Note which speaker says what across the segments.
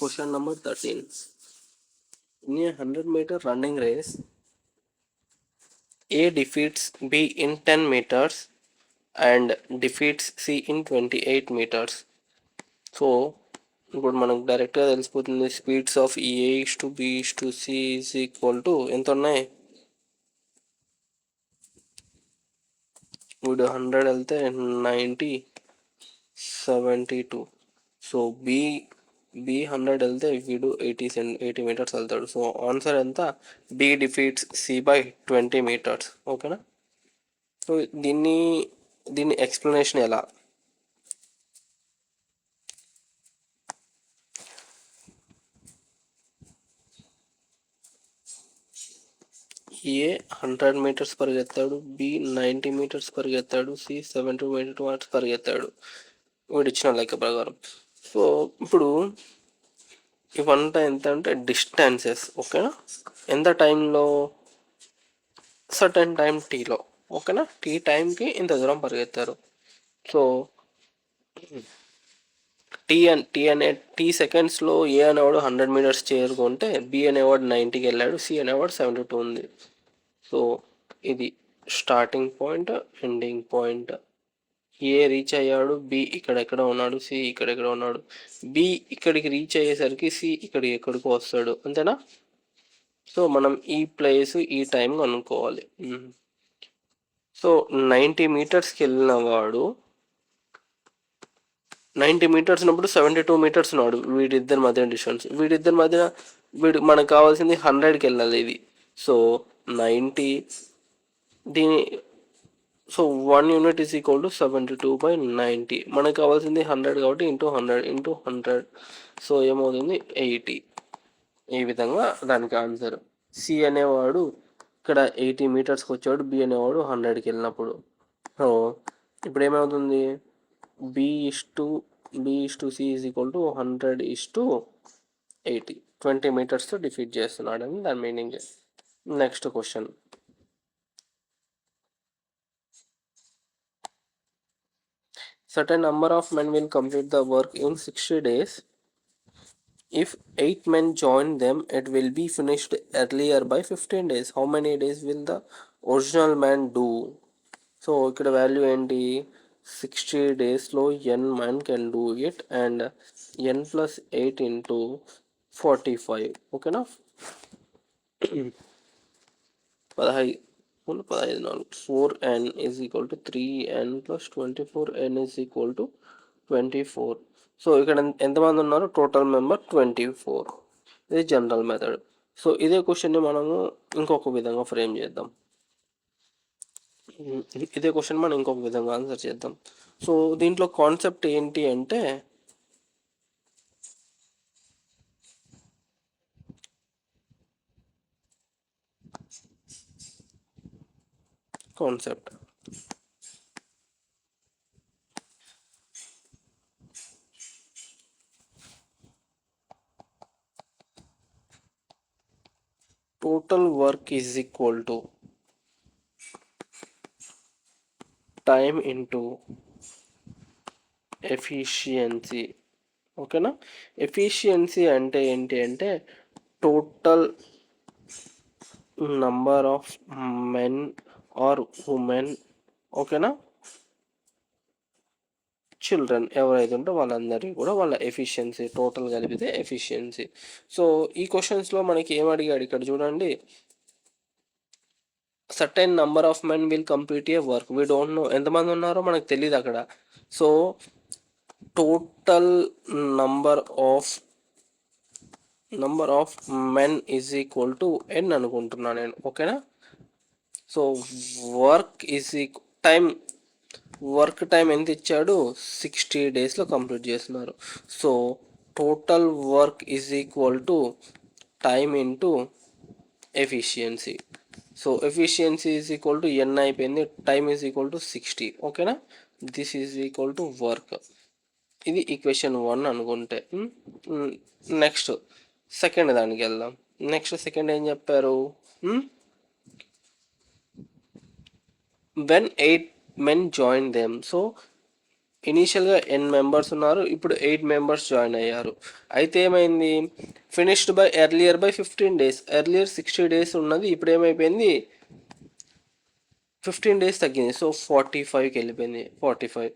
Speaker 1: Question number 13. In a 100-meter running race, A defeats B in 10 meters and defeats C in 28 meters. So ఇప్పుడు మనకు డైరెక్ట్గా తెలిసిపోతుంది speeds of A is to B is to C is equal to ఎంత ఉన్నాయి. వీడు 100 వెళ్తే 90 72. So B 100 వెళ్తే వీడు 80 మీటర్స్ వెళ్తాడు. సో ఆన్సర్ ఎంత? B defeats C by 20 metres. ఓకేనా? సో దీన్ని ఎక్స్ప్లెనేషన్ ఎలా? ఏ 100 మీటర్స్ పరిగెత్తాడు, బి 90 మీటర్స్ పరిగెత్తాడు, సి 70 మీటర్స్ పరిగెత్తాడు వీడు ఇచ్చిన లెక్క ప్రకారం. సో ఇప్పుడు ఇవంతా ఎంత అంటే డిస్టెన్సెస్. ఓకేనా? ఎంత టైంలో? సర్టెన్ టైం టీలో. ఓకేనా? టీ టైంకి ఇంత దూరం పరిగెత్తారు. సో టీ సెకండ్స్లో ఏ అనేవాడు 100 మీటర్స్ చేరుకుంటే బి అనేవాడు 90కి వెళ్ళాడు, సి అనేవాడు 72 ఉంది. సో ఇది స్టార్టింగ్ పాయింట్, ఎండింగ్ పాయింట్. ఏ రీచ్ అయ్యాడు, బి ఇక్కడెక్కడ ఉన్నాడు, సి ఇక్కడెక్కడ ఉన్నాడు. బి ఇక్కడికి రీచ్ అయ్యేసరికి సి ఎక్కడికి వస్తాడు. అంతేనా? సో మనం ఈ ప్లేస్ ఈ టైం అనుకోవాలి. సో 90 మీటర్స్కి వెళ్ళిన వాడు 90 మీటర్స్ ఉన్నప్పుడు 72 మీటర్స్ ఉన్నాడు. వీడిద్దరి మధ్య డిస్టెన్స్. వీడు మనకు కావాల్సింది 100కి వెళ్ళాలి ఇది. So 90 so 1 unit is equal to 72/90. మనకు కావాల్సింది 100 కాబట్టి ఇంటూ 100. సో ఏమవుతుంది? 80. ఈ విధంగా దానికి ఆన్సర్. సి అనేవాడు ఇక్కడ 80 మీటర్స్కి వచ్చాడు, బి అనేవాడు 100కి వెళ్ళినప్పుడు. సో ఇప్పుడు ఏమవుతుంది? B is to C is equal to 100:80. 20 మీటర్స్తో డిఫీట్ చేస్తున్నాడని దాని meaning. Next question. Certain number of men will complete the work in 60 days. If 8 men join them, it will be finished earlier by 15 days. How many days will the original man do? So ఇక్కడ value ఏంటి? 60 డేస్లో n man can do it and n plus 8 into 45. ఓకేనా? 4n is equal to 3n plus 24n is equal to 24. So ఇక్కడ ఎంతమంది ఉన్నారు? Total member 24. ఇది general method. So ఇదే క్వశ్చన్ని మనము ఇంకొక విధంగా ఫ్రేమ్ చేద్దాం. ఆన్సర్ చేద్దాం. సో దీంట్లో కాన్సెప్ట్ ఏంటి అంటే total work is equal to time into efficiency. ఓకేనా? ఎఫిషియన్సీ అంటే ఏంటి అంటే total number of men or women, ఓకేనా, చిల్డ్రన్ ఎవరైతే ఉంటే వాళ్ళందరికీ కూడా వాళ్ళ ఎఫిషియన్సీ టోటల్ కలిపితే ఎఫిషియన్సీ. సో ఈ క్వశ్చన్స్లో మనకి ఏం అడిగాడు ఇక్కడ చూడండి. Certain number of men will complete a work. We don't know ఎంతమంది ఉన్నారో మనకు తెలియదు అక్కడ. So total number of men is equal to n అనుకుంటున్నాను నేను. ఓకేనా? సో వర్క్ టైం ఎంత ఇచ్చాడు? 60 డేస్లో కంప్లీట్ చేస్తున్నారు. So total work is equal to time into efficiency. So efficiency is equal to n అయిపోయింది, టైమ్ ఈజ్ ఈక్వల్ టు 60. ఓకేనా? This is equal to work. ఇది ఈక్వేషన్ 1 అనుకుంటే. నెక్స్ట్ సెకండ్ దానికి వెళ్దాం. సెకండ్ ఏం చెప్పారు? when 8 men join them. So ఇనీషియల్గా ఎన్ members ఉన్నారు, ఇప్పుడు 8 మెంబర్స్ జాయిన్ అయ్యారు. అయితే ఏమైంది, finished by earlier by 15 days. Earlier 60 days ఉన్నది, ఇప్పుడు ఏమైపోయింది 15 డేస్ తగ్గింది. సో 45కి వెళ్ళిపోయింది. 45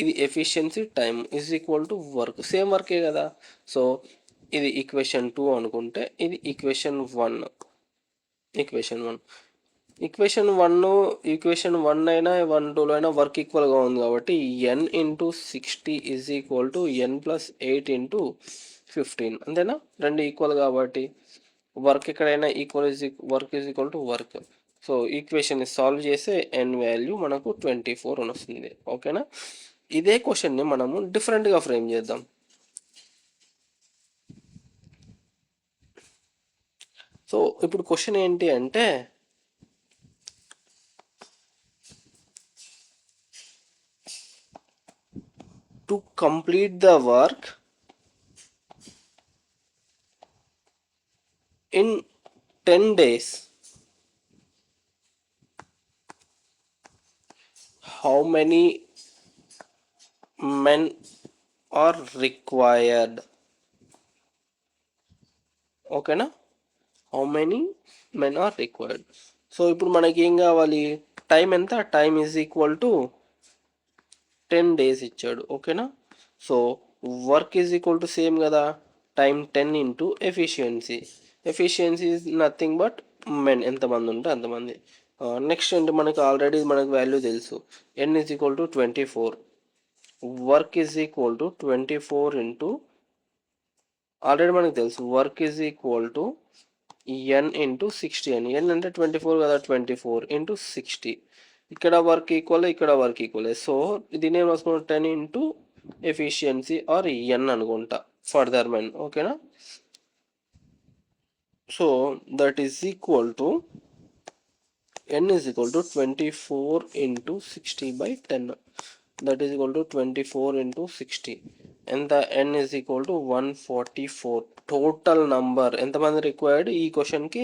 Speaker 1: ఇది efficiency time is equal to work. Same వర్కే కదా. సో ఇది ఈక్వేషన్ 2 అనుకుంటే ఇది ఈక్వేషన్ 1. ఈక్వేషన్ 1 అయినా 1 2లో అయినా వర్క్ ఈక్వల్గా ఉంది కాబట్టి n into 60 is equal to n plus 8 into 15. అంతేనా, రెండు ఈక్వల్ కాబట్టి వర్క్ ఎక్కడైనా work is equal to work. So ఈక్వేషన్ని సాల్వ్ చేస్తే n వాల్యూ మనకు 24 అని వస్తుంది. ఓకేనా. ఇదే క్వశ్చన్ని మనము డిఫరెంట్గా ఫ్రేమ్ చేద్దాం. సో ఇప్పుడు క్వశ్చన్ ఏంటి అంటే, to complete the work in 10 days, how many men are required? ఓకేనా, how many men are required. So ఇప్పుడు మనకి ఏం కావాలి, టైం ఎంత, time is equal to 10 days ఇచ్చాడు. ఓకేనా. So work is equal to same కదా, time 10 into efficiency. Efficiency is nothing but men, ఎంతమంది ఉంటే అంతమంది. నెక్స్ట్ అంటే మనకు ఆల్రెడీ మనకు వాల్యూ తెలుసు, n is equal to 24. Work is equal to 24 into, already మనకు తెలుసు work is equal to n into 60 అని. n అంటే 24 కదా, 24 ఇంటూ 60. ఇక్కడ వర్క్ ఈక్వల్, ఇక్కడ వర్క్ ఈక్వల్. సో దీని ఏం రాసుకుంటాం, 10 ఇంటూ ఎఫిషియన్సీ ఆర్ n అనుకుంటా, ఫర్దర్ మెన్. ఓకేనా. So that is equal to n is equal to 24 into 60 by 10. That is equal to 24 into 60. And the n is equal to 144. Total number ఎంతమంది required, ఈ క్వశ్చన్కి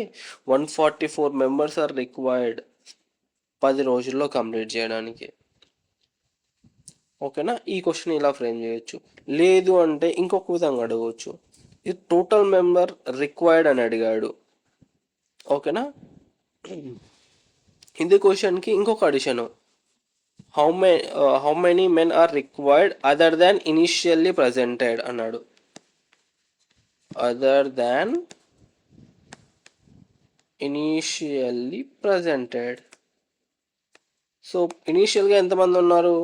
Speaker 1: 144 members are required 10 రోజుల్లో complete చేయడానికి. ఓకేనా. ఈ question ఇలా frame చేయొచ్చు. లేదు అంటే ఇంకొక విధంగా అడగవచ్చు, ఇది టోటల్ మెంబర్ రిక్వైర్డ్ అని అడిగాడు. ఓకేనా. ఇది క్వశ్చన్కి ఇంకొక addition, how many men are required other than initially presented అన్నాడు. Other than initially presented. So ఇనీషియల్గా ఎంతమంది ఉన్నారు,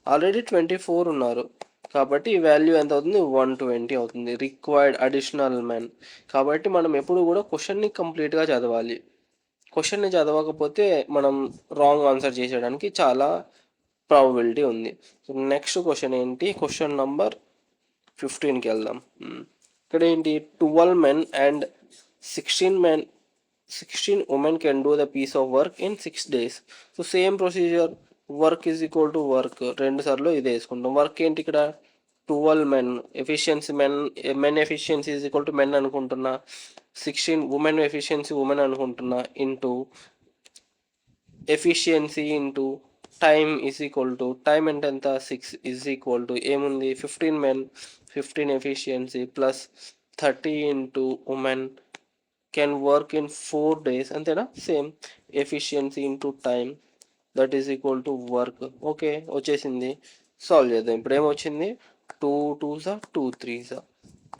Speaker 1: ఆల్రెడీ 24 ఉన్నారు కాబట్టి ఈ వాల్యూ ఎంత అవుతుంది, 120 అవుతుంది. Required additional men. కాబట్టి మనం ఎప్పుడు కూడా క్వశ్చన్ని కంప్లీట్గా చదవాలి. క్వశ్చన్ని చదవకపోతే మనం రాంగ్ ఆన్సర్ చేసేయడానికి చాలా ప్రాబబిలిటీ ఉంది. సో నెక్స్ట్ క్వశ్చన్ ఏంటి, క్వశ్చన్ నంబర్ 15కి వెళ్దాం. ఇక్కడ ఏంటి, 12 men and 16 women can do the piece of work in 6 days. So same procedure, work is equal to work, రెండు సార్లు ఇదే వేసుకుంటాం. వర్క్ ఏంటి ఇక్కడ 12 men, efficiency men efficiency is equal to men అనుకుంటున్నా, 16 ఉమెన్ ఎఫిషియన్సీ ఉమెన్ అనుకుంటున్నా, into efficiency into time is equal to, time అంటే ఎంత 6 ఈజ్ ఈక్వల్ టు ఏముంది 15 men, 15 efficiency plus 30 into women can work in 4 days. అంతేనా, same efficiency into time that is equal to work. Okay వచ్చేసింది. Solve చేద్దాం. ఇప్పుడు ఏమొచ్చింది, 2 2s 2 3s,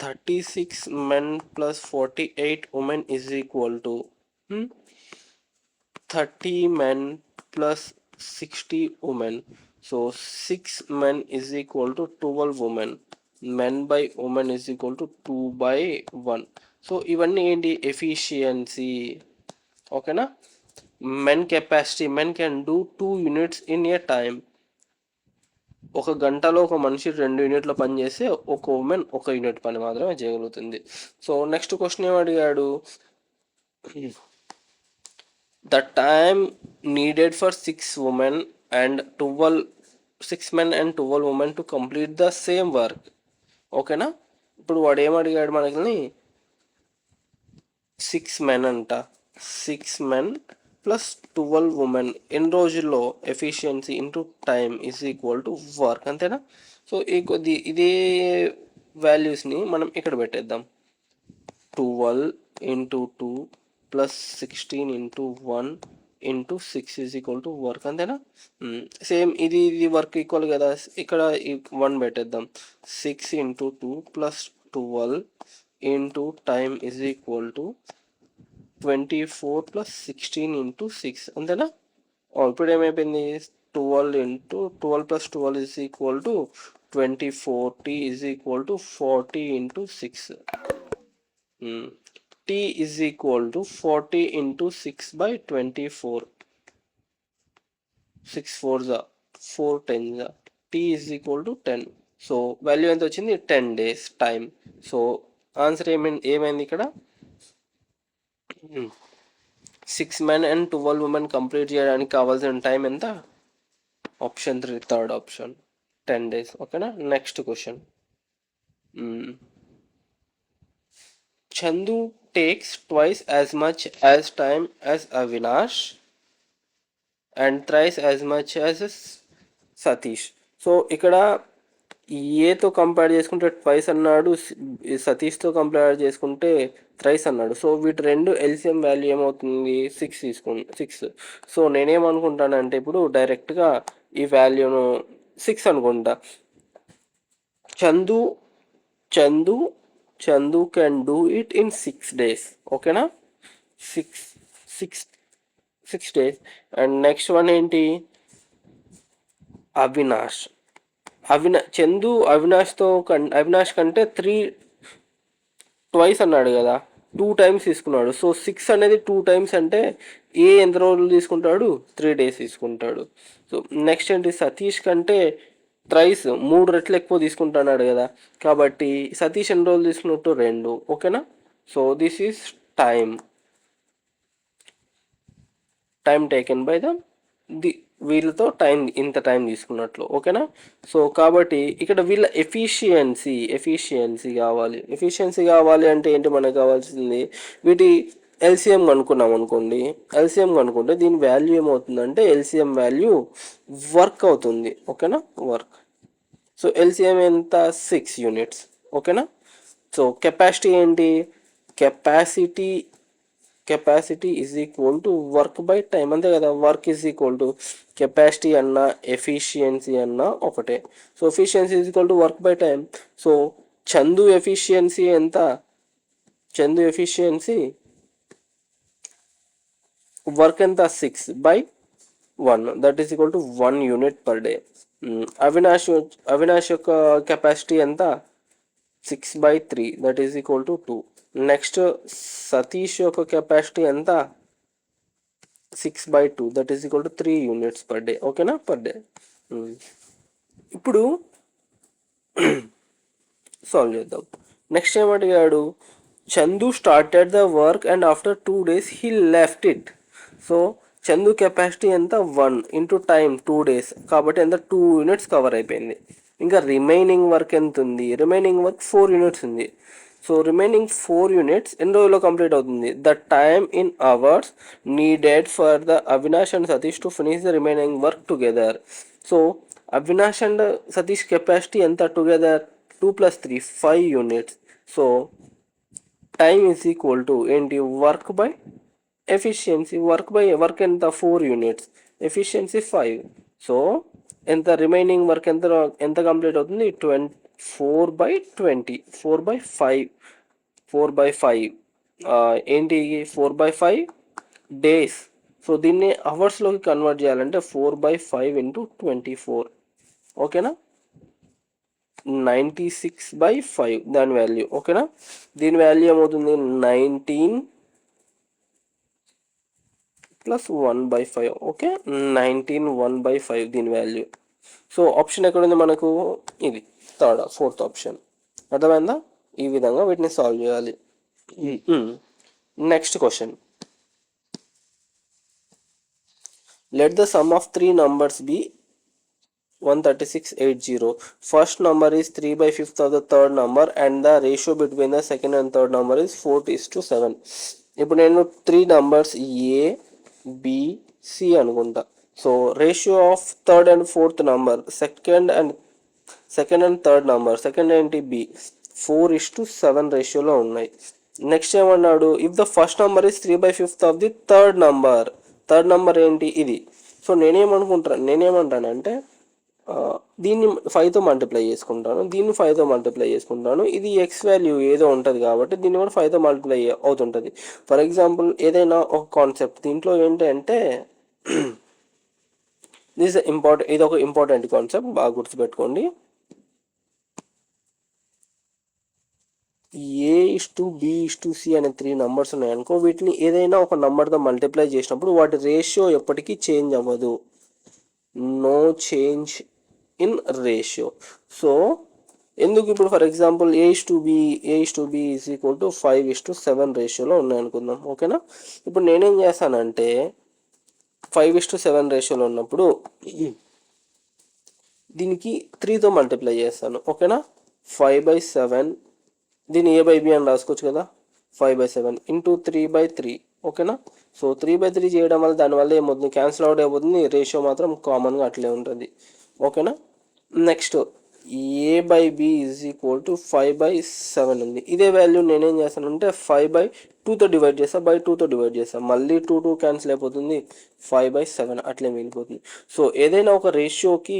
Speaker 1: 36 men plus 48 women is equal to 30 men plus 60 women. So 6 men is equal to 12 women. Men by women is equal to 2 by 1. So ఇవన్నీ ఏంటి, efficiency. ఓకేనా. Men capacity, men can do 2 units in a time. ఒక గంటలో ఒక మనిషి 2 యూనిట్ల పని చేస్తే ఒక ఉమెన్ 1 యూనిట్ పని మాత్రమే చేయగలుగుతుంది. సో నెక్స్ట్ క్వశ్చన్ ఏమడిగాడు, the time needed for 6 men and 12 women to complete the same work. ఓకేనా. ఇప్పుడు వాడు ఏమడిగాడు మనకి, 6 men అంట, 6 men ప్లస్ 12 ఉమెన్ ఎన్ని రోజుల్లో efficiency into time is equal to work, అంతేనా? సో ఇదే వాల్యూస్ని మనం ఇక్కడ పెట్టేద్దాం. 12 into 2 plus 16 into 1 into 6 is equal to work, అంతేనా? సేమ్ ఇది వర్క్ ఈక్వల్ కదా, ఇక్కడ 1 పెట్టేద్దాం. 6 into 2 plus 12 into time is equal to 24 plus 16 into 6, అంతేనా? ఇప్పుడు ఏమైపోయింది, 12 plus 12 is equal to 2040 is equal to 40 into 6. T is equal to 40 into 6 by 24. 6 4s are 4 10s are. T is equal to 10. So value ఎంత వచ్చింది, 10 days time. So answer ఏమైంది ఇక్కడ, 6 men and 12 women complete చేయడానికి కావాల్సిన time ఎంత, option 3 third option 10 days. ఓకేనా? Next question. Chandu takes twice as much as time as Avinash and thrice as much as Satish. So ఇక్కడ ఏతో compare చేసుకుంటే twice అన్నాడు, సతీష్తో కంపేర్ చేసుకుంటే థ్రైస్ అన్నాడు. సో వీటి రెండు ఎల్సిఎం వాల్యూ ఏమవుతుంది, 6. సో నేనేమనుకుంటానంటే ఇప్పుడు డైరెక్ట్గా ఈ వాల్యూను 6 అనుకుంటా. Chandu can do it in 6 days. ఓకేనా? 6 days. అండ్ నెక్స్ట్ వన్ ఏంటి, అవినాష్ అవినాష్ కంటే 3 ట్వైస్ అన్నాడు కదా, 2 times తీసుకున్నాడు. సో 6 అనేది 2 times అంటే ఎంత రోజులు తీసుకుంటాడు, 3 days తీసుకుంటాడు. సో నెక్స్ట్ ఏంటి, సతీష్ కంటే థ్రైస్ 3 రెట్లు ఎక్కువ తీసుకుంటున్నాడు కదా, కాబట్టి సతీష్ ఎన్ని రోజులు తీసుకున్నట్టు, 2. ఓకేనా? So this is time taken by వీళ్ళతో ఇంత టైం తీసుకున్నట్లు. ఓకేనా? సో కాబట్టి ఇక్కడ వీళ్ళ ఎఫిషియన్సీ కావాలి అంటే ఏంటి మనకు కావాల్సింది, వీటి ఎల్సిఎం కనుక్కుంటే దీని వాల్యూ ఏమవుతుందంటే ఎల్సిఎం వాల్యూ వర్క్ అవుతుంది. ఓకేనా? వర్క్. సో ఎల్సిఎం ఎంత, 6 units. ఓకేనా? సో కెపాసిటీ ఏంటి, capacity is equal to work by time, అంతే కదా. Work is equal to capacity అన్నా ఎఫిషియన్సీ అన్నా ఒకటే. So efficiency is equal to work by time. So Chandu efficiency ఎంత, వర్క్ ఎంత, 6/1, that is equal to 1 unit per day. Avinash యొక్క capacity ఎంత, 6/3, that is equal to 2. Next Satish యొక్క కెపాసిటీ ఎంత, 6/2, that is equal to 3 units per day. ఓకేనా? Per day. ఇప్పుడు solve చేద్దాం. Next ఏమడిగాడు, Chandu started the work and after 2 days he left it. So Chandu capacity ఎంత, 1 into time 2 days, కాబట్టి ఎంత, 2 units cover అయిపోయింది. ఇంకా రిమైనింగ్ వర్క్ ఎంత ఉంది, రిమైనింగ్ వర్క్ 4 units ఉంది. సో రిమైనింగ్ 4 units ఎన్ని రోజుల్లో కంప్లీట్ అవుతుంది, the time in hours needed for the Avinash and Satish to finish the remaining work together. So Avinash and Satish capacity ఎంత together, 2 + 3 5 units. So time is equal to ఏంటి, work by efficiency. Work ఎంత, 4 units, efficiency 5. So ఎంత, remaining work ఎంత complete అవుతుంది, 4/20, 4/5 ఏంటి, 4/5 days. So దీన్ని అవర్స్లోకి convert చేయాలంటే 4/5 into 24. ఓకేనా? 96/5 దాని వాల్యూ. ఓకేనా? దీని వాల్యూ ఏమవుతుంది, 19 + 1/5. ఓకే, 19 1/5 దీని వాల్యూ. సో ఆప్షన్ ఎక్కడుంది మనకు, ఇది ఫోర్త్ ఆప్షన్. అర్థమైందా? ఈ విధంగా వీటిని సాల్వ్ చేయాలి. Next question, let the sum of 3 numbers be 13680. First number is 3/5 of the third number and the ratio between the second and third number is 4:7. ఇప్పుడు నేను 3 numbers A, బిసి అనుకుంటా. So ratio of third and fourth number, second and third number, second ఏంటి B, 4:7 రేషియోలో ఉన్నాయి. Next ఏమన్నాడు, if the first number is 3/5 of the third number ఏంటి ఇది. So నేనేమంటానంటే దీన్ని 5తో మల్టిప్లై చేసుకుంటాను, దీన్ని 5తో మల్టిప్లై చేసుకుంటాను. ఇది ఎక్స్ వాల్యూ ఏదో ఉంటుంది కాబట్టి దీన్ని కూడా 5తో మల్టిప్లై అవుతుంటుంది. ఫర్ ఎగ్జాంపుల్ ఏదైనా ఒక కాన్సెప్ట్ దీంట్లో ఏంటంటే ఇది ఒక ఇంపార్టెంట్ కాన్సెప్ట్, బాగా గుర్తుపెట్టుకోండి. A:B:C అనే 3 నంబర్స్ ఉన్నాయనుకో, వీటిని ఏదైనా ఒక నంబర్తో మల్టిప్లై చేసినప్పుడు వాటి రేషియో ఎప్పటికీ చేంజ్ అవ్వదు. No change in ratio. So ఎందుకు, ఇప్పుడు for example A:B is equal to 5:7 రేషియోలో ఉన్నాయనుకుందాం. ఓకేనా. ఇప్పుడు నేనేం చేస్తానంటే 5:7 రేషియోలో ఉన్నప్పుడు దీనికి 3తో మల్టిప్లై చేస్తాను. ఓకేనా. 5/7, దీన్ని A/B అని రాసుకోవచ్చు కదా, 5/7 ఇంటూ 3/3. ఓకేనా. సో 3/3 చేయడం వల్ల దానివల్ల ఏమవుతుంది, క్యాన్సిల్ అవుట్ అయిపోతుంది, రేషియో మాత్రం కామన్గా అట్లే ఉంటుంది. ఓకేనా. Next A/B is equal to 5/7 ఉంది. ఇదే వాల్యూ నేనేం చేస్తానంటే 5/2తో డివైడ్ చేస్తాను, 2తో డివైడ్ చేస్తాను, మళ్ళీ 2 క్యాన్సిల్ అయిపోతుంది, 5/7 అట్లే మిగిలిపోతుంది. సో ఏదైనా ఒక రేషియోకి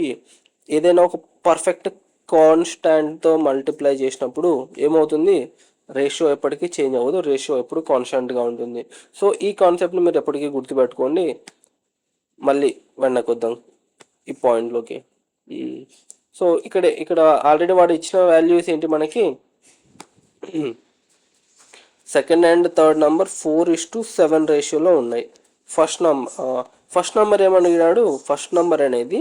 Speaker 1: ఏదైనా ఒక పర్ఫెక్ట్ కాన్స్టాంట్తో మల్టిప్లై చేసినప్పుడు ఏమవుతుంది, రేషియో ఎప్పటికీ చేంజ్ అవ్వదు, రేషియో ఎప్పుడు కాన్స్టాంట్గా ఉంటుంది. సో ఈ కాన్సెప్ట్ని మీరు ఎప్పటికీ గుర్తుపెట్టుకోండి. మళ్ళీ వెనకొద్దాం ఈ పాయింట్లోకి. సో ఇక్కడ ఆల్రెడీ వాడు ఇచ్చిన వాల్యూస్ ఏంటి మనకి, సెకండ్ అండ్ థర్డ్ నంబర్ 4:7 రేషియోలో ఉన్నాయి. ఫస్ట్ నంబర్ ఏమడిగినాడు, ఫస్ట్ నంబర్ అనేది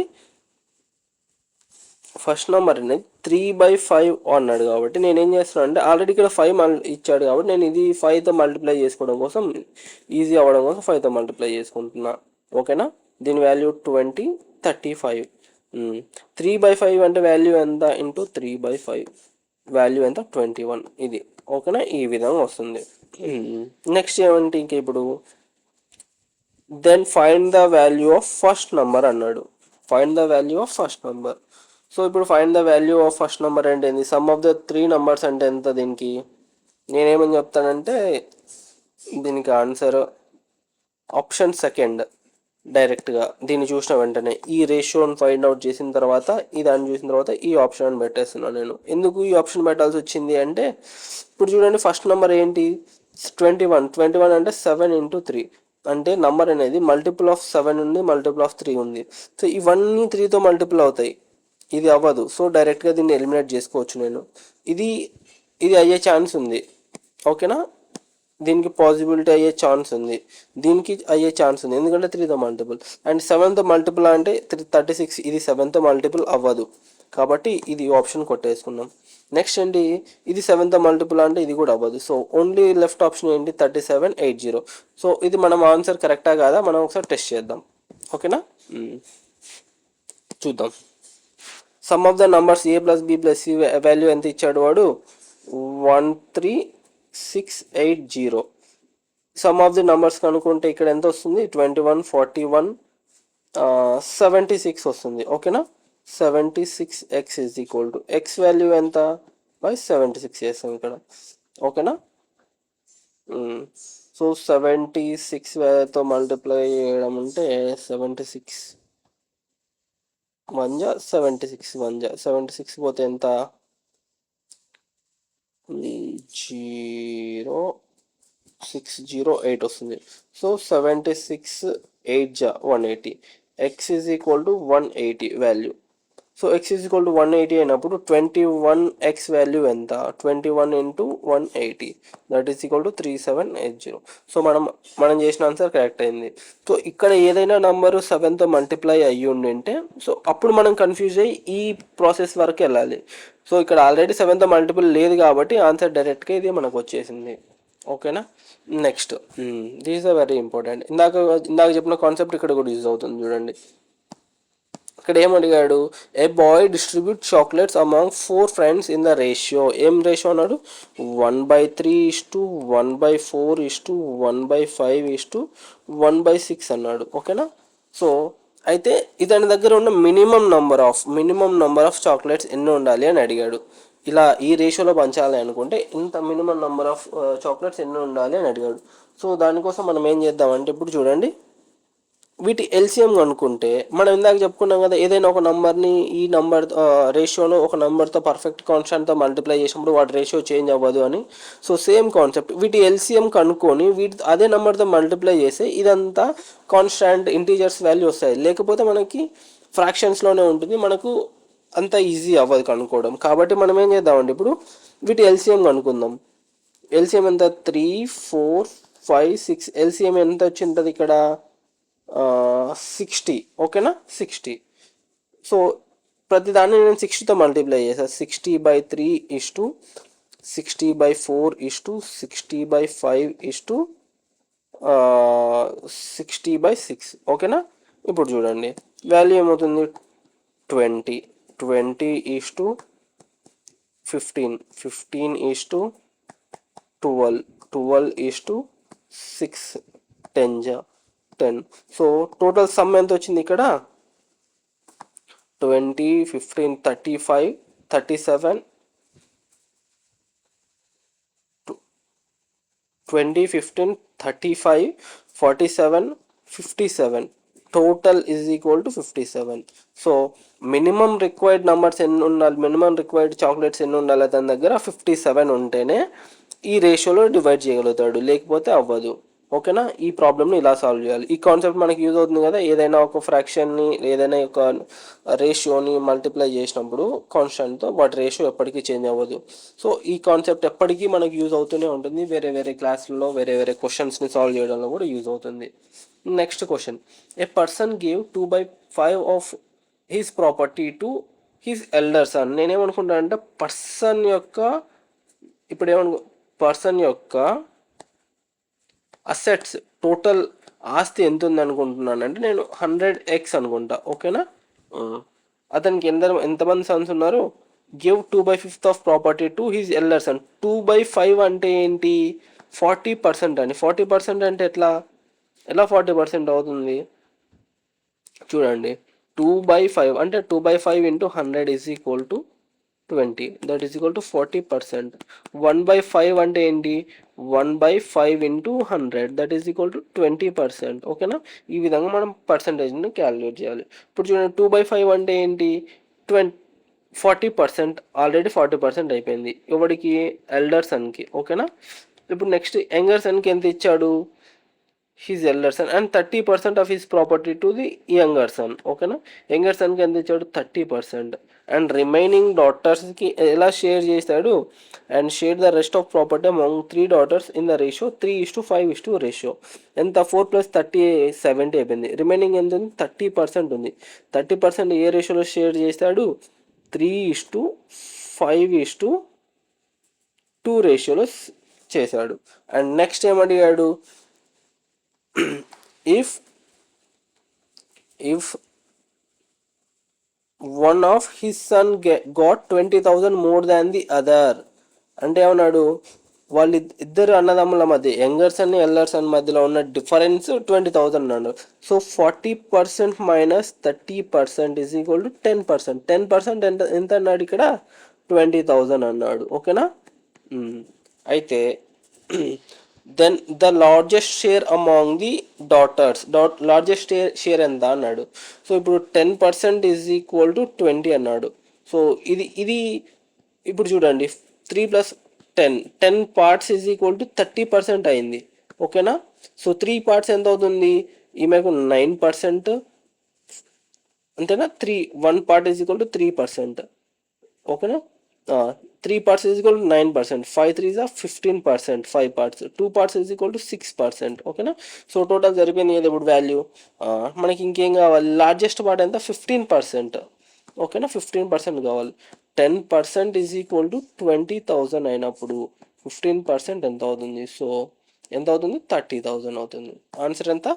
Speaker 1: 3/5 అన్నాడు. కాబట్టి నేనేం చేస్తున్నాను అంటే ఆల్రెడీ ఇక్కడ 5 ఇచ్చాడు కాబట్టి నేను ఇది 5తో మల్టిప్లై చేసుకోవడం కోసం, ఈజీ అవ్వడం కోసం 5తో మల్టిప్లై చేసుకుంటున్నా. ఓకేనా. దీని వాల్యూ 20, 35. 3/5 అంటే వాల్యూ ఎంత, ఇంటూ 3/5 వాల్యూ ఎంత, 21. ఇది ఓకేనా, ఈ విధంగా వస్తుంది. నెక్స్ట్ ఏమంటే ఇంక ఇప్పుడు then find the value of first number అన్నాడు. Find the value of first number. So ఇప్పుడు find the value of first number అంటే ఏంది, సమ్ ఆఫ్ ద 3 నంబర్స్ అంటే ఎంత. దీనికి నేనేమని చెప్తానంటే దీనికి ఆన్సర్ ఆప్షన్ సెకండ్. డైరెక్ట్గా దీన్ని చూసిన వెంటనే ఈ రేషియోని ఫైండ్ అవుట్ చేసిన తర్వాత దాన్ని చూసిన తర్వాత ఈ ఆప్షన్ పెట్టేస్తున్నాను నేను. ఎందుకు ఈ ఆప్షన్ పెట్టాల్సి వచ్చింది అంటే ఇప్పుడు చూడండి, ఫస్ట్ నెంబర్ ఏంటి, 21 అంటే 7 × 3 అంటే నంబర్ అనేది మల్టిపుల్ ఆఫ్ 7 ఉంది, మల్టిపుల్ ఆఫ్ 3 ఉంది. సో ఇవన్నీ 3తో మల్టిపుల్ అవుతాయి, ఇది అవ్వదు. సో డైరెక్ట్గా దీన్ని ఎలిమినేట్ చేసుకోవచ్చు నేను. ఇది అయ్యే ఛాన్స్ ఉంది. ఓకేనా. దీనికి పాసిబిలిటీ అయ్యే ఛాన్స్ ఉంది, దీనికి అయ్యే ఛాన్స్ ఉంది, ఎందుకంటే 3తో మల్టిపుల్. అండ్ 7తో మల్టిపుల్ అంటే 36, ఇది 7తో మల్టిపుల్ అవ్వదు కాబట్టి ఇది ఆప్షన్ కొట్టేసుకున్నాం. నెక్స్ట్ ఏంటి, ఇది 7తో మల్టిపుల్ అంటే ఇది కూడా అవ్వదు. సో ఓన్లీ లెఫ్ట్ ఆప్షన్ ఏంటి, 3780. సో ఇది మనం ఆన్సర్ కరెక్టా కాదా మనం ఒకసారి టెస్ట్ చేద్దాం. ఓకేనా. చూద్దాం. Some of the numbers A+B+C value ఎంత ఇచ్చాడు వాడు, 13680. సమ్ ఆఫ్ ది నంబర్స్ కనుక్కుంటే ఇక్కడ ఎంత వస్తుంది, 21, 41, 76 వస్తుంది. ఓకేనా. 76x is equal to x value ఎంత, 76 చేస్తాం ఇక్కడ. ఓకేనా. సో 76తో మల్టిప్లై చేయడం అంటే 76 76 పోతే ఎంత, 0608 వస్తుంది. So 76 8 180. x is equal to 180 value. So x is equal to 180 అయినప్పుడు 21x వాల్యూ ఎంత, 21 × 180 that is equal to 3780. So మనం చేసిన ఆన్సర్ కరెక్ట్ అయింది. సో ఇక్కడ ఏదైనా నంబరు 7తో మల్టిప్లై అయ్యి ఉండింటే సో అప్పుడు మనం కన్ఫ్యూజ్ అయ్యి ఈ ప్రాసెస్ వరకు వెళ్ళాలి. సో ఇక్కడ ఆల్రెడీ 7తో మల్టిపుల్ లేదు కాబట్టి ఆన్సర్ డైరెక్ట్గా ఇది మనకు వచ్చేసింది. ఓకేనా. Next this are very important. ఇందాక చెప్పిన కాన్సెప్ట్ ఇక్కడ కూడా యూజ్ అవుతుంది చూడండి. ఇక్కడ ఏం అడిగాడు, a boy distribute chocolates among 4 friends in the ratio. ఏం రేషియో అన్నాడు, 1/3:1/4:1/5:1/6 అన్నాడు. ఓకేనా. సో అయితే ఇతని దగ్గర ఉన్న మినిమం నంబర్ ఆఫ్ చాక్లెట్స్ ఎన్ని ఉండాలి అని అడిగాడు. ఇలా ఈ రేషియోలో పంచాలి అనుకుంటే ఇంత మినిమం నంబర్ ఆఫ్ చాక్లెట్స్ ఎన్ని ఉండాలి అని అడిగాడు. సో దానికోసం మనం ఏం చేద్దామంటే, ఇప్పుడు చూడండి, వీటి ఎల్సిఎం కనుక్కుంటే మనం ఇందాక చెప్పుకున్నాం కదా, ఏదైనా ఒక నంబర్ని ఈ నంబర్ రేషియోను ఒక నెంబర్తో పర్ఫెక్ట్ కాన్స్టాంట్తో మల్టిప్లై చేసినప్పుడు వాటి రేషియో చేంజ్ అవ్వదు అని. సో సేమ్ కాన్సెప్ట్, వీటి ఎల్సిఎం కనుక్కొని అదే నెంబర్తో మల్టిప్లై చేస్తే ఇదంతా కాన్స్టాంట్ ఇంటీజర్స్ వాల్యూ వస్తాయి. లేకపోతే మనకి ఫ్రాక్షన్స్లోనే ఉంటుంది, మనకు అంత ఈజీ అవ్వదు కనుక్కోవడం. కాబట్టి మనం ఏం చేద్దామండి, ఇప్పుడు వీటి ఎల్సిఎం కనుక్కుందాం. ఎల్సిఎం ఎంత, 3, 4, 5, 6. ఎల్సిఎం ఎంత వచ్చింటుంది ఇక్కడ, 60. ఓకేనా, 60. సో ప్రతిదాన్ని నేను 60తో మల్టిప్లై చేశాను. 60/3:60/4:60/5:60/6. ఓకేనా. ఇప్పుడు చూడండి వాల్యూ ఏమవుతుంది, 20. 20:15. 15:12. 12:6. 10. సో టోటల్ సమ్ ఎంత వచ్చింది ఇక్కడ, 20, 15, 35, 37, 20, 15, 35, 47, 57. Total is equal to 57. So minimum required numbers ఎన్ని ఉండాలి, మినిమం రిక్వైర్డ్ చాక్లెట్స్ ఎన్ని ఉండాలి అతని దగ్గర, 57 ఉంటేనే ఈ రేషియోలో డివైడ్ చేయగలుగుతాడు, లేకపోతే అవ్వదు. ఓకేనా. ఈ ప్రాబ్లమ్ని ఇలా సాల్వ్ చేయాలి. ఈ కాన్సెప్ట్ మనకి యూజ్ అవుతుంది కదా, ఏదైనా ఒక ఫ్రాక్షన్ని ఏదైనా ఒక రేషియోని మల్టిప్లై చేసినప్పుడు కాన్స్టాంట్తో వాటి రేషియో ఎప్పటికీ చేంజ్ అవ్వదు. సో ఈ కాన్సెప్ట్ ఎప్పటికీ మనకి యూజ్ అవుతూనే ఉంటుంది, వేరే వేరే క్లాసుల్లో వేరే వేరే క్వశ్చన్స్ని సాల్వ్ చేయడంలో కూడా యూజ్ అవుతుంది. Next question, a person gave 2/5 of his property to his elder son. నేనేమనుకుంటా అంటే పర్సన్ యొక్క అసెట్స్ టోటల్ ఆస్తి ఎంత ఉంది అనుకుంటున్నాను అంటే నేను 100x అనుకుంటా. ఓకేనా. అతనికి ఎంతమంది సన్స్ ఉన్నారు, give 2/5 of property to his elder son. 2/5 అంటే ఏంటి, 40% అని. 40% అంటే ఎలా 40% అవుతుంది చూడండి, 2/5 అంటే 2/5 into 100 is equal to 20, that is equal to 40%. 1/5 అంటే ఏంటి, 1/5 into 100 that is equal to 20%. ఓకేనా. ఈ విధంగా మనం పర్సంటేజ్ని క్యాలిక్యులేట్ చేయాలి. ఇప్పుడు చూడండి 2/5 అంటే ఏంటి, 40%. ఆల్రెడీ 40% అయిపోయింది ఎవరికి, ఎల్డర్ సన్కి. ఓకేనా. ఇప్పుడు నెక్స్ట్ యంగర్ సన్కి ఎంత ఇచ్చాడు, his elder son, and 30% of his property to the younger sun. ఓకేనా. యంగర్ సన్కి ఎంత ఇచ్చాడు, 30%. అండ్ రిమైనింగ్ డాటర్స్కి ఎలా షేర్ చేస్తాడు, and share the rest of property among 3 daughters in the ratio 3:5 ratio. ఎంత, 4 + 30 70 అయిపోయింది. రిమైనింగ్ ఎంత ఉంది, 30% ఉంది. 30% ఏ రేషియోలో షేర్ చేస్తాడు, 3:5:2 రేషియోలో చేశాడు. అండ్ నెక్స్ట్ ఏమడిగాడు, if one of his son got 20,000 more than the other. అంటే ఏమన్నాడు, వాళ్ళు ఇద్దరు అన్నదమ్ముల మధ్య, యంగర్ సన్ ఎల్డర్ సన్ మధ్యలో ఉన్న డిఫరెన్స్ 20,000 అన్నాడు. So 40% minus 30% is equal to 10%. 10% ఎంత అన్నాడు ఇక్కడ, 20,000 అన్నాడు. ఓకేనా. అయితే then the largest share among the daughters, largest share ఎంత అన్నాడు. సో ఇప్పుడు 10% ఈజ్ ఈక్వల్ టు 20 అన్నాడు. సో ఇది ఇప్పుడు చూడండి, 3 + 10 పార్ట్స్ ఈజ్ ఈక్వల్ టు 30% అయింది. ఓకేనా. సో 3 పార్ట్స్ ఎంత అవుతుంది, ఈమెకు 9%, అంతేనా. 1 పార్ట్ ఈజ్ ఈక్వల్ టు 3%. ఓకేనా. 3 parts is equal to 9%. 5 3s are 15%. 5 parts. 2 parts is equal to 6%. ఓకేనా. సో టోటల్ జరిపోయింది కదా ఇప్పుడు వాల్యూ. మనకి ఇంకేం కావాలి, లార్జెస్ట్ పార్ట్ ఎంత, 15%. ఓకేనా, 15% కావాలి. 10% ఈజ్ ఈక్వల్ టు 20,000 అయినప్పుడు 15% ఎంత అవుతుంది, సో ఎంత అవుతుంది, 30,000 అవుతుంది. ఆన్సర్ ఎంత,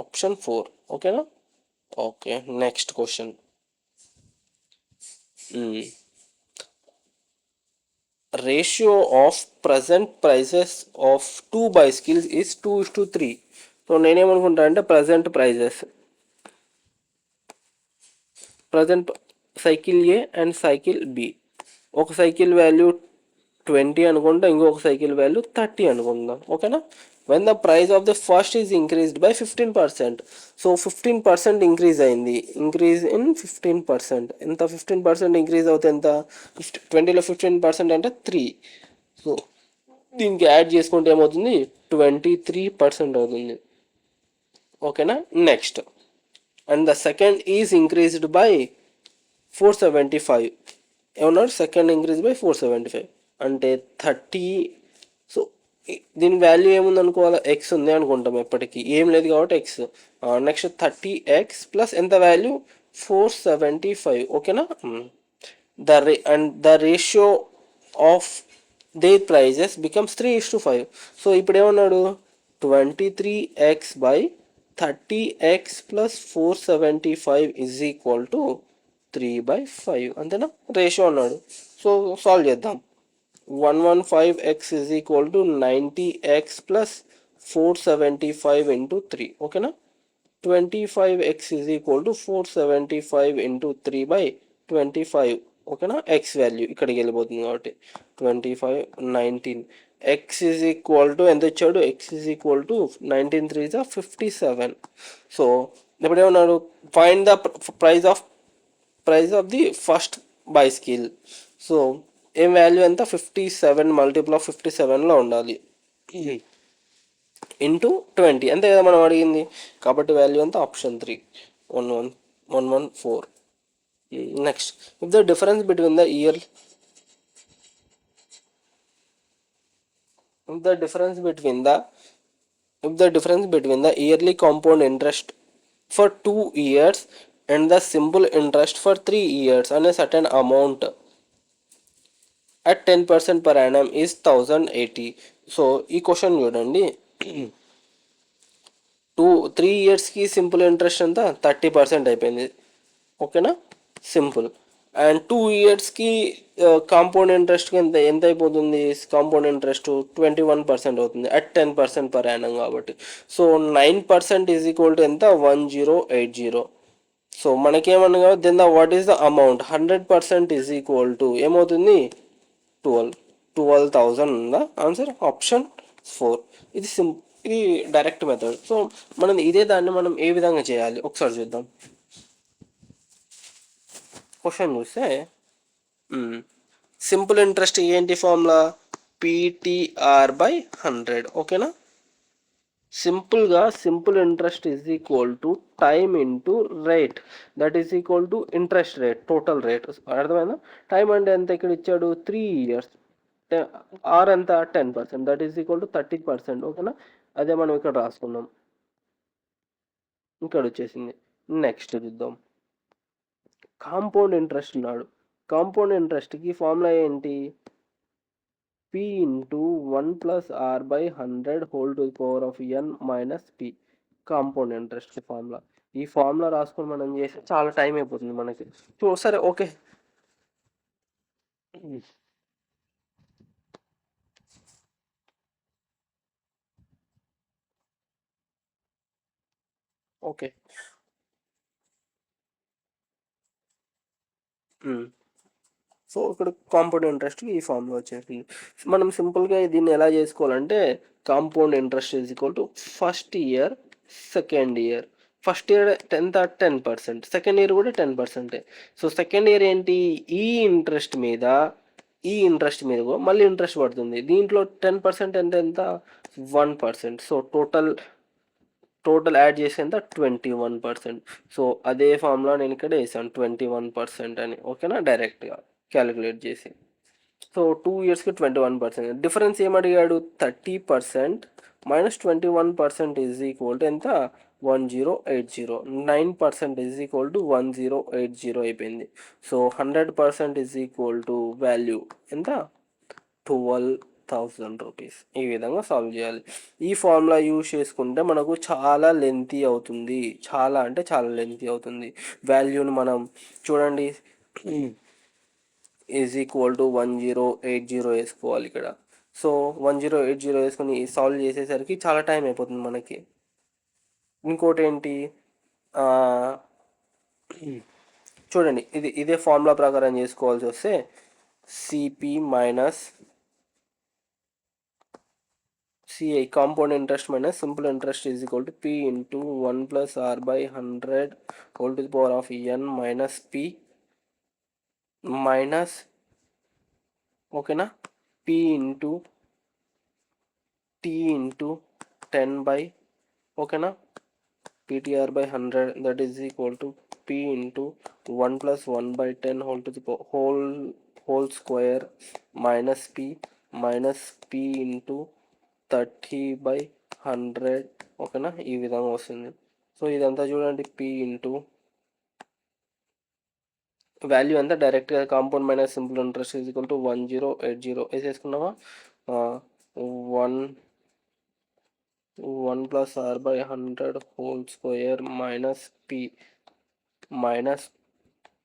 Speaker 1: ఆప్షన్ 4. ఓకేనా. Okay, next question. Ratio of present prices of two bicycles is 2:3. So నేనేమనుకుంటా అంటే present cycle A and cycle B, ఒక సైకిల్ వాల్యూ 20 అనుకుంటా, ఇంకొక సైకిల్ వాల్యూ 30 అనుకుందాం. ఓకేనా? When the price of the first is increased by 15%. So 15% increase అయింది. Increase in 15%. ఎంత 15% increase అవుతే ఎంత? 20లో 15% అంటే 3. సో దీనికి యాడ్ చేసుకుంటే ఏమవుతుంది? 23% అవుతుంది. ఓకేనా? Next, and the second is increased by 475. ఏమన్నారు? సెకండ్ ఇంక్రీజ్ బై 475 అంటే 30. సో దీని వాల్యూ ఏముంది అనుకోవాలి? ఎక్స్ ఉంది అనుకుంటాం. ఎప్పటికీ ఏం లేదు కాబట్టి ఎక్స్. నెక్స్ట్ 30x ప్లస్ ఎంత వాల్యూ? 475. ఓకేనా? The ratio of their prizes becomes 3:5. So ఇప్పుడు ఏమన్నాడు? 23x/30x plus 475 is equal to 3/5. అంతేనా? రేషియో అన్నాడు. సో సాల్వ్ చేద్దాం. 115x is equal to 90x plus 475 into 3. ఓకేనా? 25x is equal to 475 into 3/25. ఓకేనా? X value ఇక్కడికి వెళ్ళిపోతుంది కాబట్టి 25 19. ఎక్స్ ఈజ్ ఈక్వల్ టు ఎంత ఇచ్చాడు? X is equal to 19 3 57. So ఇప్పుడు ఏమన్నాడు? Find the price of the first bicycle. So ఏం వాల్యూ ఎంత? 57 మల్టిపుల్ ఆఫ్ 57లో ఉండాలి ఇంటూ 20. అంతే కదా మనం అడిగింది. కాబట్టి వాల్యూ ఎంత? Option 3, 114. Next, if the difference between the year if the difference between the yearly compound interest for 2 years and the simple interest for 3 years on a certain amount at 10% per annum is 1080. So ఈ question చూడండి. 3 ఇయర్స్కి simple interest ఎంత? 30% అయిపోయింది. ఓకేనా? Simple. And 2 ఇయర్స్కి compound ఇంట్రెస్ట్కి ఎంత అయిపోతుంది? Compound interest 21% అవుతుంది అట్ 10% పర్ యానం కాబట్టి. సో 9% ఈజ్ ఈక్వల్ టు ఎంత? 1080. సో మనకేమన్నా then the what is the amount? 100% is equal to ఏమవుతుంది? 12,000 ఉందా? Answer option 4. ఇది డైరెక్ట్ మెథడ్. సో దాన్ని మనం ఏ విధంగా చేయాలి ఒకసారి చూద్దాం. క్వశ్చన్ చూస్తే సింపుల్ ఇంట్రెస్ట్ ఏంటి ఫార్ములా? PTR/100. ఓకేనా? Simple interest is equal to time into rate, that is equal to interest rate, total rate. అర్థమైందా? టైం అంటే ఎంత ఇక్కడ ఇచ్చాడు? 3 ఇయర్స్. ఆర్ ఎంత? 10%, దట్ ఈస్ ఈక్వల్ టు 30%. ఓకేనా? అదే మనం ఇక్కడ రాసుకున్నాం, ఇక్కడ వచ్చేసింది. నెక్స్ట్ చూద్దాం. కాంపౌండ్ ఇంట్రెస్ట్ ఉన్నాడు. కాంపౌండ్ ఇంట్రెస్ట్కి ఫార్ములా ఏంటి? P into 1+R/100 whole to the power of n minus p. Compound ఇంట్రెస్ట్కి ఫార్ములా. ఈ ఫార్ములా రాసుకొని మనం చేస్తే చాలా టైం అయిపోతుంది మనకి. సరే ఓకే. ఓకే. సో ఇక్కడ కాంపౌండ్ ఇంట్రెస్ట్కి ఈ ఫార్ములా వచ్చేసి మనం సింపుల్గా దీన్ని ఎలా చేసుకోవాలంటే compound interest is equal to first year second year. First year 10%, second year కూడా 10%. సో సెకండ్ ఇయర్ ఏంటి? ఈ ఇంట్రెస్ట్ మీద మళ్ళీ ఇంట్రెస్ట్ పడుతుంది. దీంట్లో 10% ఎంత? 1%. సో టోటల్ యాడ్ చేసి ఎంత? 21%. సో అదే ఫార్ములా నేను ఇక్కడ వేసాను 21% అని. ఓకేనా? డైరెక్ట్గా క్యాలిక్యులేట్ చేసి. సో 2 ఇయర్స్కి 21%. డిఫరెన్స్ ఏమడిగాడు? 30% మైనస్ 21% ఈజ్ ఈక్వల్ టు ఎంత? 1080. 9% ఈజ్ ఈక్వల్ టు 1080 అయిపోయింది. So 100% is equal to value ఎంత? 12,000 రూపీస్. ఈ విధంగా సాల్వ్ చేయాలి. ఈ ఫార్ములా యూజ్ చేసుకుంటే మనకు చాలా లెంతీ అవుతుంది, చాలా అంటే చాలా లెంతీ అవుతుంది. వాల్యూని మనం చూడండి, ఈజ్ ఈక్వల్ టు 1080 వేసుకోవాలి ఇక్కడ. సో 1080 వేసుకొని సాల్వ్ చేసేసరికి చాలా టైం అయిపోతుంది మనకి. ఇంకోటి ఏంటి, చూడండి ఇదే ఫార్ములా ప్రకారం చేసుకోవాల్సి వస్తే CP minus CI compound interest minus simple interest is equal to P into 1+r/100 whole to the power of N minus P minus, ఓకేనా, పి ఇంటూ టీ ఇంటూ 10 ఓకేనా, PTR/100 that is equal to P into 1 plus 1/10 whole to the whole square minus P into 30/100, ఓకేనా, ఈ విధంగా వస్తుంది. So ఇదంతా చూడండి, P into value అంతా డైరెక్ట్గా compound minus simple interest is equal to 1080 వేసేసుకున్నావా. 1 plus r/100 whole square minus p minus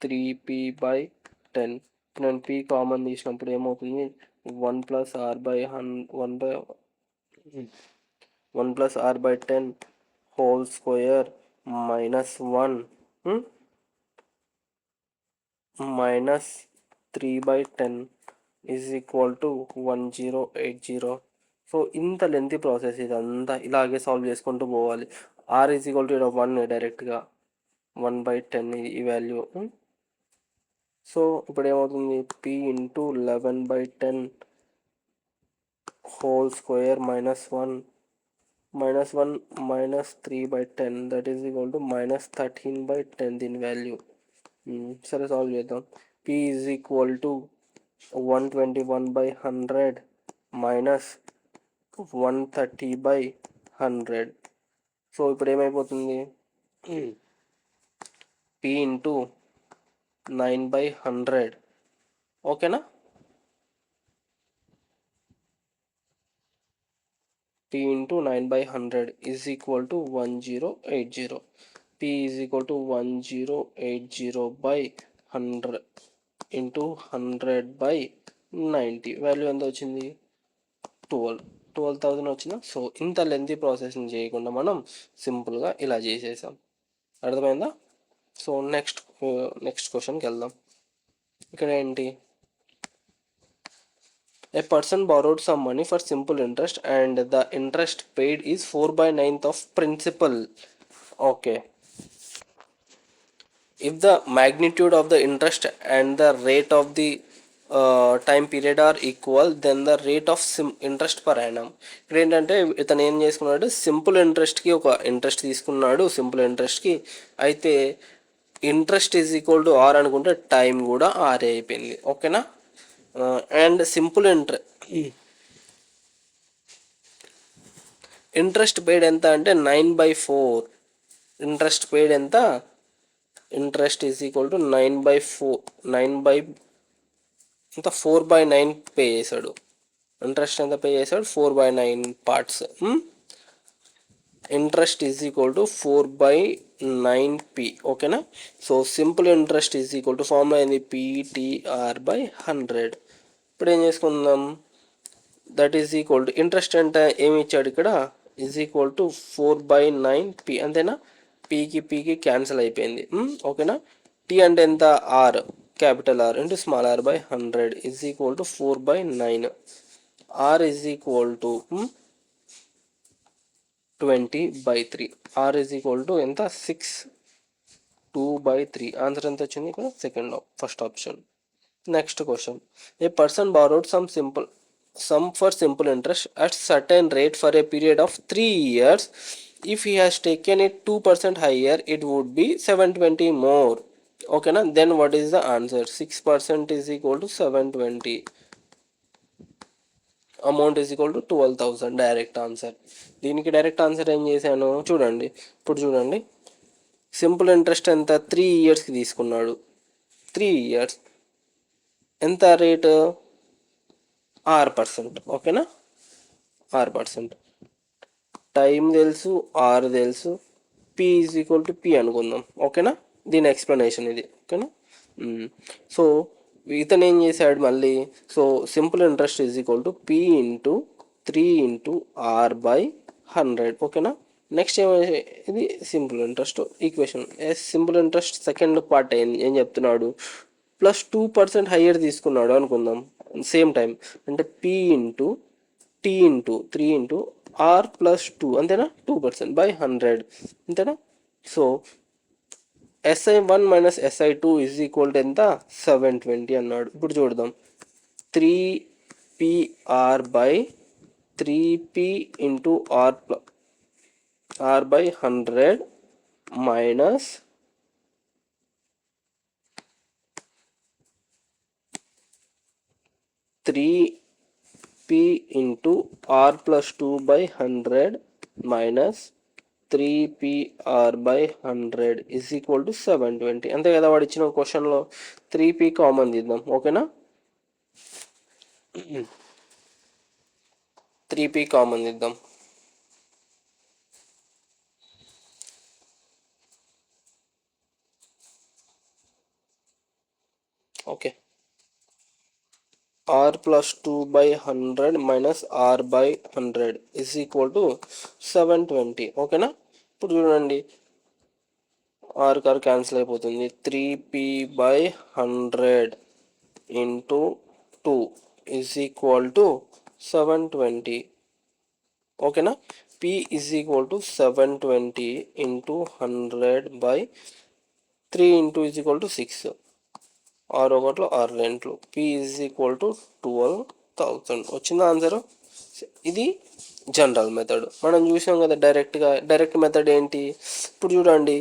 Speaker 1: 3p/10. నేను p common తీసినప్పుడు ఏమవుతుంది, 1 plus r/10 whole square minus 1 minus 3/10 is equal to 1080. So ఇంత lengthy process ఇదంతా, ఇలాగే solve చేసుకుంటూ పోవాలి. ఆర్ ఈజ్ ఈక్వల్ టు 1 డైరెక్ట్గా 1/10 ఈ వాల్యూ. సో ఇప్పుడు ఏమవుతుంది, P into 11/10 whole square minus 1 minus 3/10 that is equal to minus 13/10 దీని వాల్యూ. సరే సాల్వ్ చేద్దాం. P is equal to 121/100 minus 130/100. So ఇప్పుడు ఏమైపోతుంది, పి ఇంటూ 9/100, ఓకేనా, P into 9/100 is equal to 1080. P is equal to 1080/100 into 100/90. Value ఎంత వచ్చింది, 12,000 వచ్చిందా. So ఇంత లెంతీ ప్రాసెసింగ్ చేయకుండా మనం సింపుల్గా ఇలా చేసేసాం. అర్థమైందా. సో నెక్స్ట్ క్వశ్చన్కి వెళ్దాం. ఇక్కడ ఏంటి, a person borrowed some money for simple interest and the interest paid is 4/9 of principal. Okay. If the magnitude of the interest and the rate of the time period are equal, then the rate of interest per annum. ఇక్కడ ఏంటంటే ఇతను ఏం చేసుకున్నాడు, simple ఇంట్రెస్ట్కి ఒక interest తీసుకున్నాడు. Simple ఇంట్రెస్ట్కి అయితే interest is equal to R అనుకుంటే టైం కూడా ఆర్ అయిపోయింది, ఓకేనా. అండ్ సింపుల్ ఇంట్రెస్ట్ పెయిడ్ ఎంత అంటే 9/4. ఇంట్రెస్ట్ పెయిడ్ ఎంత, ఇంట్రెస్ట్ ఈజ్ ఈక్వల్ టు 9/4 ఎంత 4/9 పే చేశాడు. ఇంట్రెస్ట్ ఎంత పే చేశాడు, 4/9 parts. Interest is equal to 4/9p, ఓకేనా. So simple interest is equal to formula ఏంది, PTR/100. ఇప్పుడు ఏం చేసుకుందాం, that is equal to interest అంటే ఏమి ఇచ్చాడు ఇక్కడ, ఈజ్ ఈక్వల్ టు 4/9p, అంతేనా. పీకి క్యాన్సిల్ అయిపోయింది, ఓకేనా. టీ అంటే ఎంత, R, capital R into small r/100 is equal to 4/9. R is equal to 20/3. R is equal to ఎంత, 6/2/3. ఆన్సర్ ఎంత వచ్చింది ఇక్కడ, first option. Next question, a person borrowed some for simple interest at certain rate for a period of 3 years. If he has taken it 2% higher, it would be 720 more. ఓకేనా. Then what is the answer, 6% is equal to 720. Amount is equal to 12,000. Direct answer. దీనికి direct answer ఏం చేశాను చూడండి. ఇప్పుడు చూడండి, simple interest ఎంత, 3 ఇయర్స్కి తీసుకున్నాడు. 3 ఇయర్స్ ఎంత రేటు, 6%, ఓకేనా. 6%. టైం తెలుసు, ఆర్ తెలుసు, P is equal to P అనుకుందాం, ఓకేనా. దీని ఎక్స్ప్లెనేషన్ ఇది, ఓకేనా. సో ఇతను ఏం చేశాడు మళ్ళీ, so simple interest is equal to P into 3 into R by 100. ఓకేనా. నెక్స్ట్ ఇది simple interest equation. Simple interest second part ఏం చెప్తున్నాడు, +2% హయ్యర్ తీసుకున్నాడు అనుకుందాం సేమ్ టైం. అంటే P into T into 3 into R +2 అంతేనా, 2% బై 100 అంతేనా. So SI1 minus SI2 is equal to ఎంత, 720 అన్నాడు. ఇప్పుడు చూద్దాం, 3PR by 3P into R by 100 minus 3P into R+2 by 100 minus 3PR by 100 is equal to 720. అంతే కదా, వాడు ఇచ్చిన క్వశ్చన్లో 3P కామన్ తీద్దాం. ఓకేనా, 3P కామన్ తీద్దాం. Okay, R+2 by 100 minus R by 100 is equal to 720. ఓకేనా. ఇప్పుడు చూడండి, ఆర్ క్యాన్సిల్ అయిపోతుంది. 3P by 100 into 2 is equal to 720. ఓకేనా. P is equal to 720 into 100 by 3 into is equal to 6. 6 6 P is equal to 12,000 వచ్చిందా answer. ఇది general method. మనం చూసాం కదా డైరెక్ట్ మెథడ్ ఏంటి. ఇప్పుడు చూడండి,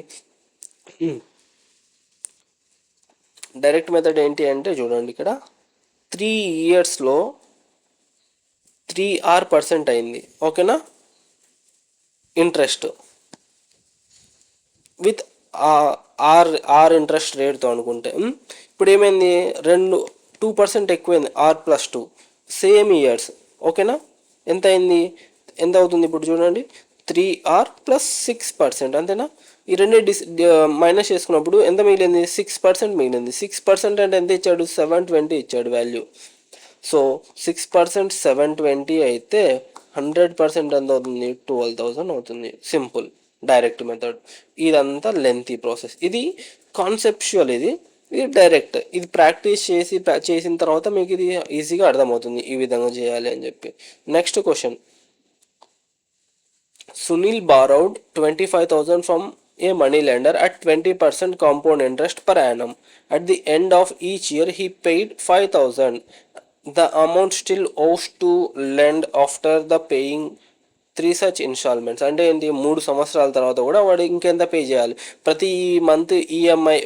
Speaker 1: డైరెక్ట్ మెథడ్ ఏంటి అంటే చూడండి, ఇక్కడ 3 ఇయర్స్లో 3R% అయింది. ఓకేనా, ఇంట్రెస్ట్ విత్ ఆర్ ఇంట్రెస్ట్ రేట్తో అనుకుంటే. ఇప్పుడు ఏమైంది, 2% ఎక్కువైంది, R+2 సేమ్ ఇయర్స్. ఓకేనా, ఎంత అయింది, ఎంత అవుతుంది ఇప్పుడు చూడండి, 3R + 6%. అంతేనా. ఈ రెండు మైనస్ చేసుకున్నప్పుడు ఎంత మిగిలింది, 6% మిగిలింది. 6% అంటే ఎంత ఇచ్చాడు, 720 ఇచ్చాడు వాల్యూ. సో 6% 720 అయితే 100% ఎంత అవుతుంది, 12,000 అవుతుంది. Simple direct method. ఇదంతా లెంతీ ప్రాసెస్. ఇది కాన్సెప్చువల్, ఇది డైరెక్ట్. ఇది ప్రాక్టీస్ చేసిన తర్వాత మీకు ఇది ఈజీగా అర్థమవుతుంది ఈ విధంగా చేయాలి అని చెప్పి. Next question, Sunil borrowed 25,000 from a money lender at 20% compound interest per annum. At the end of each year, he paid 5,000. The amount still owes to lend after the paying 3 such instalments. అంటే ఏంటి, 3 సంవత్సరాల తర్వాత కూడా వాడు ఇంకెంత pay చేయాలి. ప్రతి month EMI,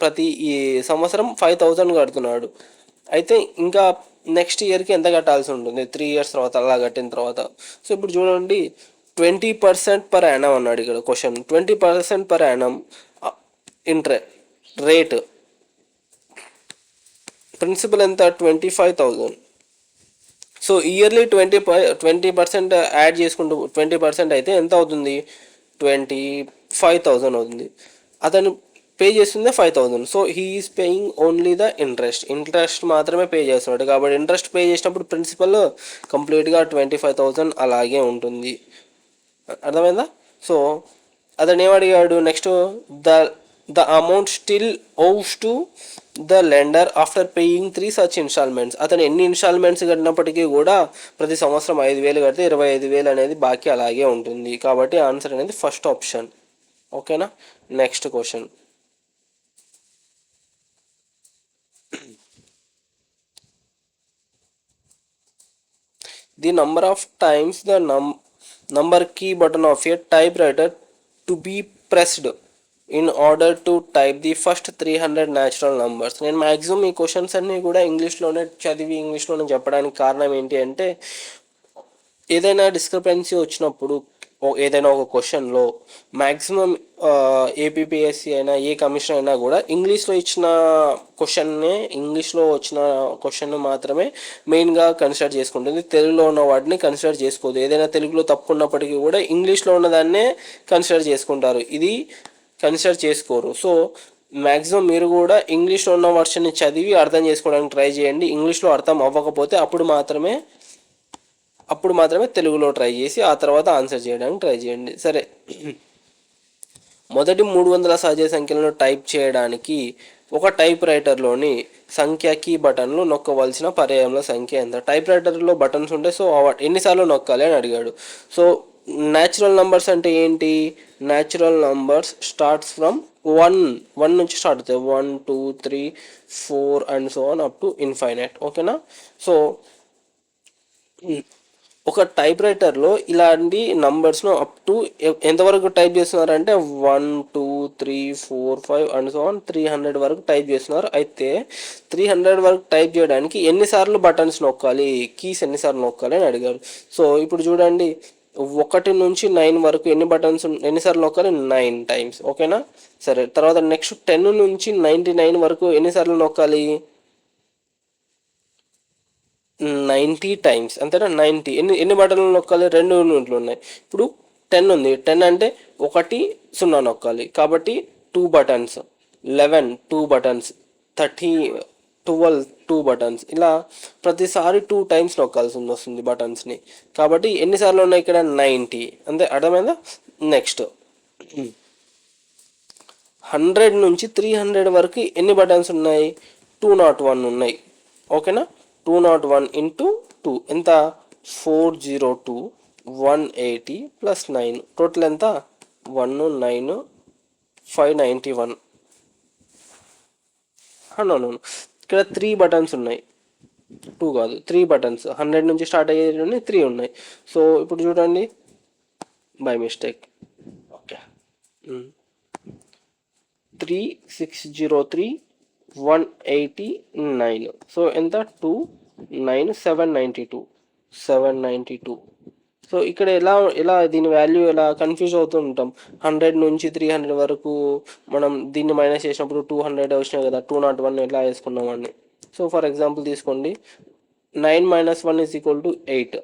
Speaker 1: ప్రతి ఈ సంవత్సరం 5,000 కడుతున్నాడు. అయితే ఇంకా నెక్స్ట్ ఇయర్కి ఎంత కట్టాల్సి ఉంటుంది, 3 ఇయర్స్ తర్వాత అలా కట్టిన తర్వాత. సో ఇప్పుడు చూడండి, 20% పర్ యానం అన్నాడు ఇక్కడ క్వశ్చన్. 20% పర్ యానం రేట్, ప్రిన్సిపల్ ఎంత, 25,000. సో ఇయర్లీ 20% యాడ్ చేసుకుంటూ 20% అయితే ఎంత అవుతుంది, 25,000 అవుతుంది. అతను పే చేస్తుంది 5,000. So he is paying only the interest మాత్రమే పే చేస్తున్నాడు. కాబట్టి ఇంట్రెస్ట్ పే చేసినప్పుడు ప్రిన్సిపల్ కంప్లీట్గా 25,000 అలాగే ఉంటుంది. అర్థమైందా. సో అతను ఏమడిగాడు next, the amount still owes to the lender after paying 3 such installments. అతను ఎన్ని ఇన్స్టాల్మెంట్స్ కట్టినప్పటికీ కూడా ప్రతి సంవత్సరం 5,000 కడితే 25,000 అనేది బాకీ అలాగే ఉంటుంది. కాబట్టి ఆన్సర్ అనేది ఫస్ట్ ఆప్షన్. ఓకేనా. Next question, the number of times the number key button of a typewriter to be pressed in order to type the first 300 natural numbers. నేను మ్యాక్సిమం ఈ క్వశ్చన్స్ అన్నీ కూడా ఇంగ్లీష్లోనే చదివి ఇంగ్లీష్లోనే చెప్పడానికి కారణం ఏంటి అంటే, ఏదైనా డిస్క్రిపెన్సీ వచ్చినప్పుడు ఏదైనా ఒక క్వశ్చన్లో మ్యాక్సిమం ఏపీపీఎస్సీ అయినా ఏ కమిషన్ అయినా కూడా ఇంగ్లీష్లో ఇచ్చిన ఇంగ్లీష్లో వచ్చిన క్వశ్చన్ మాత్రమే మెయిన్గా కన్సిడర్ చేసుకుంటుంది. తెలుగులో ఉన్న వాటిని కన్సిడర్ చేసుకోదు. ఏదైనా తెలుగులో తప్పు ఉన్నప్పటికీ కూడా ఇంగ్లీష్లో ఉన్నదాన్నే కన్సిడర్ చేసుకుంటారు, ఇది కన్సిడర్ చేసుకోరు. సో మ్యాక్సిమం మీరు కూడా ఇంగ్లీష్లో ఉన్న వర్షన్ని చదివి అర్థం చేసుకోవడానికి ట్రై చేయండి. ఇంగ్లీష్లో అర్థం అవ్వకపోతే అప్పుడు మాత్రమే తెలుగులో ట్రై చేసి ఆ తర్వాత ఆన్సర్ చేయడానికి ట్రై చేయండి. సరే, మొదటి 300 సహజ సంఖ్యలను టైప్ చేయడానికి ఒక టైప్ రైటర్లోని సంఖ్య కీ బటన్లు నొక్కవలసిన పర్యాయముల సంఖ్య ఎంత? టైప్ రైటర్లో బటన్స్ ఉంటాయి. సో ఎన్నిసార్లు నొక్కాలి అని అడిగాడు. సో న్యాచురల్ నంబర్స్ అంటే ఏంటి? Natural numbers starts from one నుంచి స్టార్ట్ అవుతాయి. 1 2 3 4 and so on up to infinite. ఓకేనా? సో ఒక టైప్ రైటర్లో ఇలాంటి నంబర్స్ను అప్ టు ఎంతవరకు టైప్ చేస్తున్నారంటే 1 2 3 4 5 అండ్ సో ఆన్ 300 వరకు టైప్ చేస్తున్నారు. అయితే 300 వరకు టైప్ చేయడానికి ఎన్నిసార్లు బటన్స్ నొక్కాలి, కీస్ ఎన్నిసార్లు నొక్కాలి అని అడిగారు. సో ఇప్పుడు చూడండి, 1 నుంచి 9 వరకు ఎన్నిసార్లు నొక్కాలి? 9 టైమ్స్. ఓకేనా? సరే, తర్వాత నెక్స్ట్ 10 నుంచి 99 వరకు ఎన్నిసార్లు నొక్కాలి? 90 టైమ్స్. అంతేనా? 90 ఎన్ని బటన్లు నొక్కాలి? 2 యూనిట్లు ఉన్నాయి. ఇప్పుడు 10 ఉంది. 10 అంటే 1 0 నొక్కాలి, కాబట్టి 2 బటన్స్. 11 2 బటన్స్. 30 12 2 బటన్స్. ఇలా ప్రతిసారి 2 టైమ్స్ నొక్కాల్సి వస్తుంది బటన్స్ని. కాబట్టి ఎన్నిసార్లు ఉన్నాయి ఇక్కడ? 90. అంతే, అర్థమైందా? నెక్స్ట్ 100 నుంచి 300 వరకు ఎన్ని బటన్స్ ఉన్నాయి? 201 ఉన్నాయి. ఓకేనా? 201 ఇంటూ 2 ఎంత? 402 180 ప్లస్ 9 టోటల్ ఎంత? 19 591. అవునవును, ఇక్కడ 3 బటన్స్ ఉన్నాయి, 2 కాదు 3 బటన్స్. 100 నుంచి స్టార్ట్ అయ్యేది 3 ఉన్నాయి. సో ఇప్పుడు చూడండి, బై మిస్టేక్. ఓకే, 3603 189. సో ఎంత? 792. సో ఇక్కడ ఎలా దీని వాల్యూ ఎలా కన్ఫ్యూజ్ అవుతూ ఉంటాం. 100 నుంచి 300 వరకు మనం దీన్ని మైనస్ చేసినప్పుడు 200 వచ్చినాయి కదా, 201 ఎలా వేసుకున్నామని. సో ఫర్ ఎగ్జాంపుల్ తీసుకోండి, 9 - 1 = 8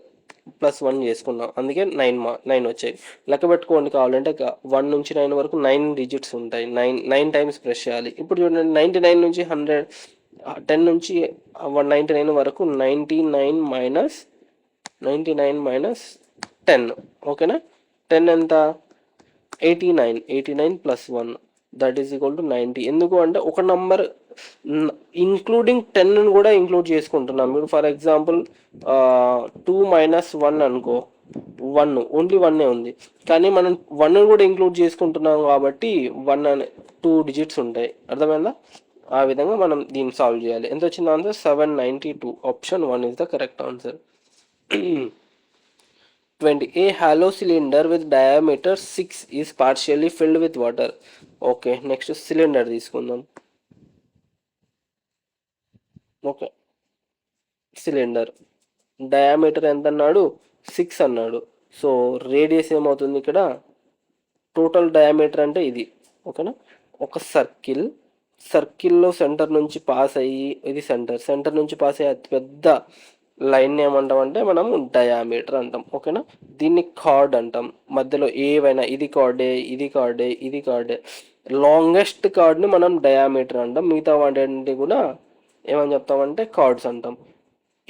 Speaker 1: ప్లస్ 1 చేసుకున్నాం, అందుకే 9 వచ్చాయి. లెక్క పెట్టుకోండి కావాలంటే. 1 నుంచి 9 వరకు 9 డిజిట్స్ ఉంటాయి. 9 టైమ్స్ ప్రెస్ చేయాలి. ఇప్పుడు చూడండి, 99 నుంచి 10 నుంచి 199 వరకు 99 - 10. ఓకేనా? 10 ఎంత? 89 plus 1 that is equal to 90. ఎందుకు అంటే ఒక నంబర్ ఇంక్లూడింగ్ 10 కూడా ఇంక్లూడ్ చేసుకుంటున్నాం. మీరు ఫర్ ఎగ్జాంపుల్ 2 - 1 అనుకో, 1 ఓన్లీ 1 ఉంది, కానీ మనం 1 కూడా ఇంక్లూడ్ చేసుకుంటున్నాం కాబట్టి 1 అనే 2 డిజిట్స్ ఉంటాయి. అర్థమైందా? ఆ విధంగా మనం దీన్ని సాల్వ్ చేయాలి. ఎంత వచ్చింది answer? 792. Option 1 is the correct answer. 20. A hollow cylinder with diameter 6 is partially filled with water. Okay, next cylinder తీసుకుందాం. ఓకే, సిలిండర్ డయామీటర్ ఎంత అన్నాడు? 6 అన్నాడు. సో రేడియస్ ఏమవుతుంది ఇక్కడ? టోటల్ డయామీటర్ అంటే ఇది. ఓకేనా? ఒక సర్కిల్లో సెంటర్ నుంచి పాస్ అయ్యి, ఇది సెంటర్ నుంచి పాస్ అయ్యి అతిపెద్ద లైన్ ఏమంటాం అంటే మనం డయామీటర్ అంటాం. ఓకేనా? దీన్ని కార్డ్ అంటాం. మధ్యలో ఏవైనా ఇది కార్డే లాంగెస్ట్ కార్డ్ని మనం డయామీటర్ అంటాం. మిగతా వాటి కూడా ఏమని చెప్తామంటే కార్డ్స్ అంటాం.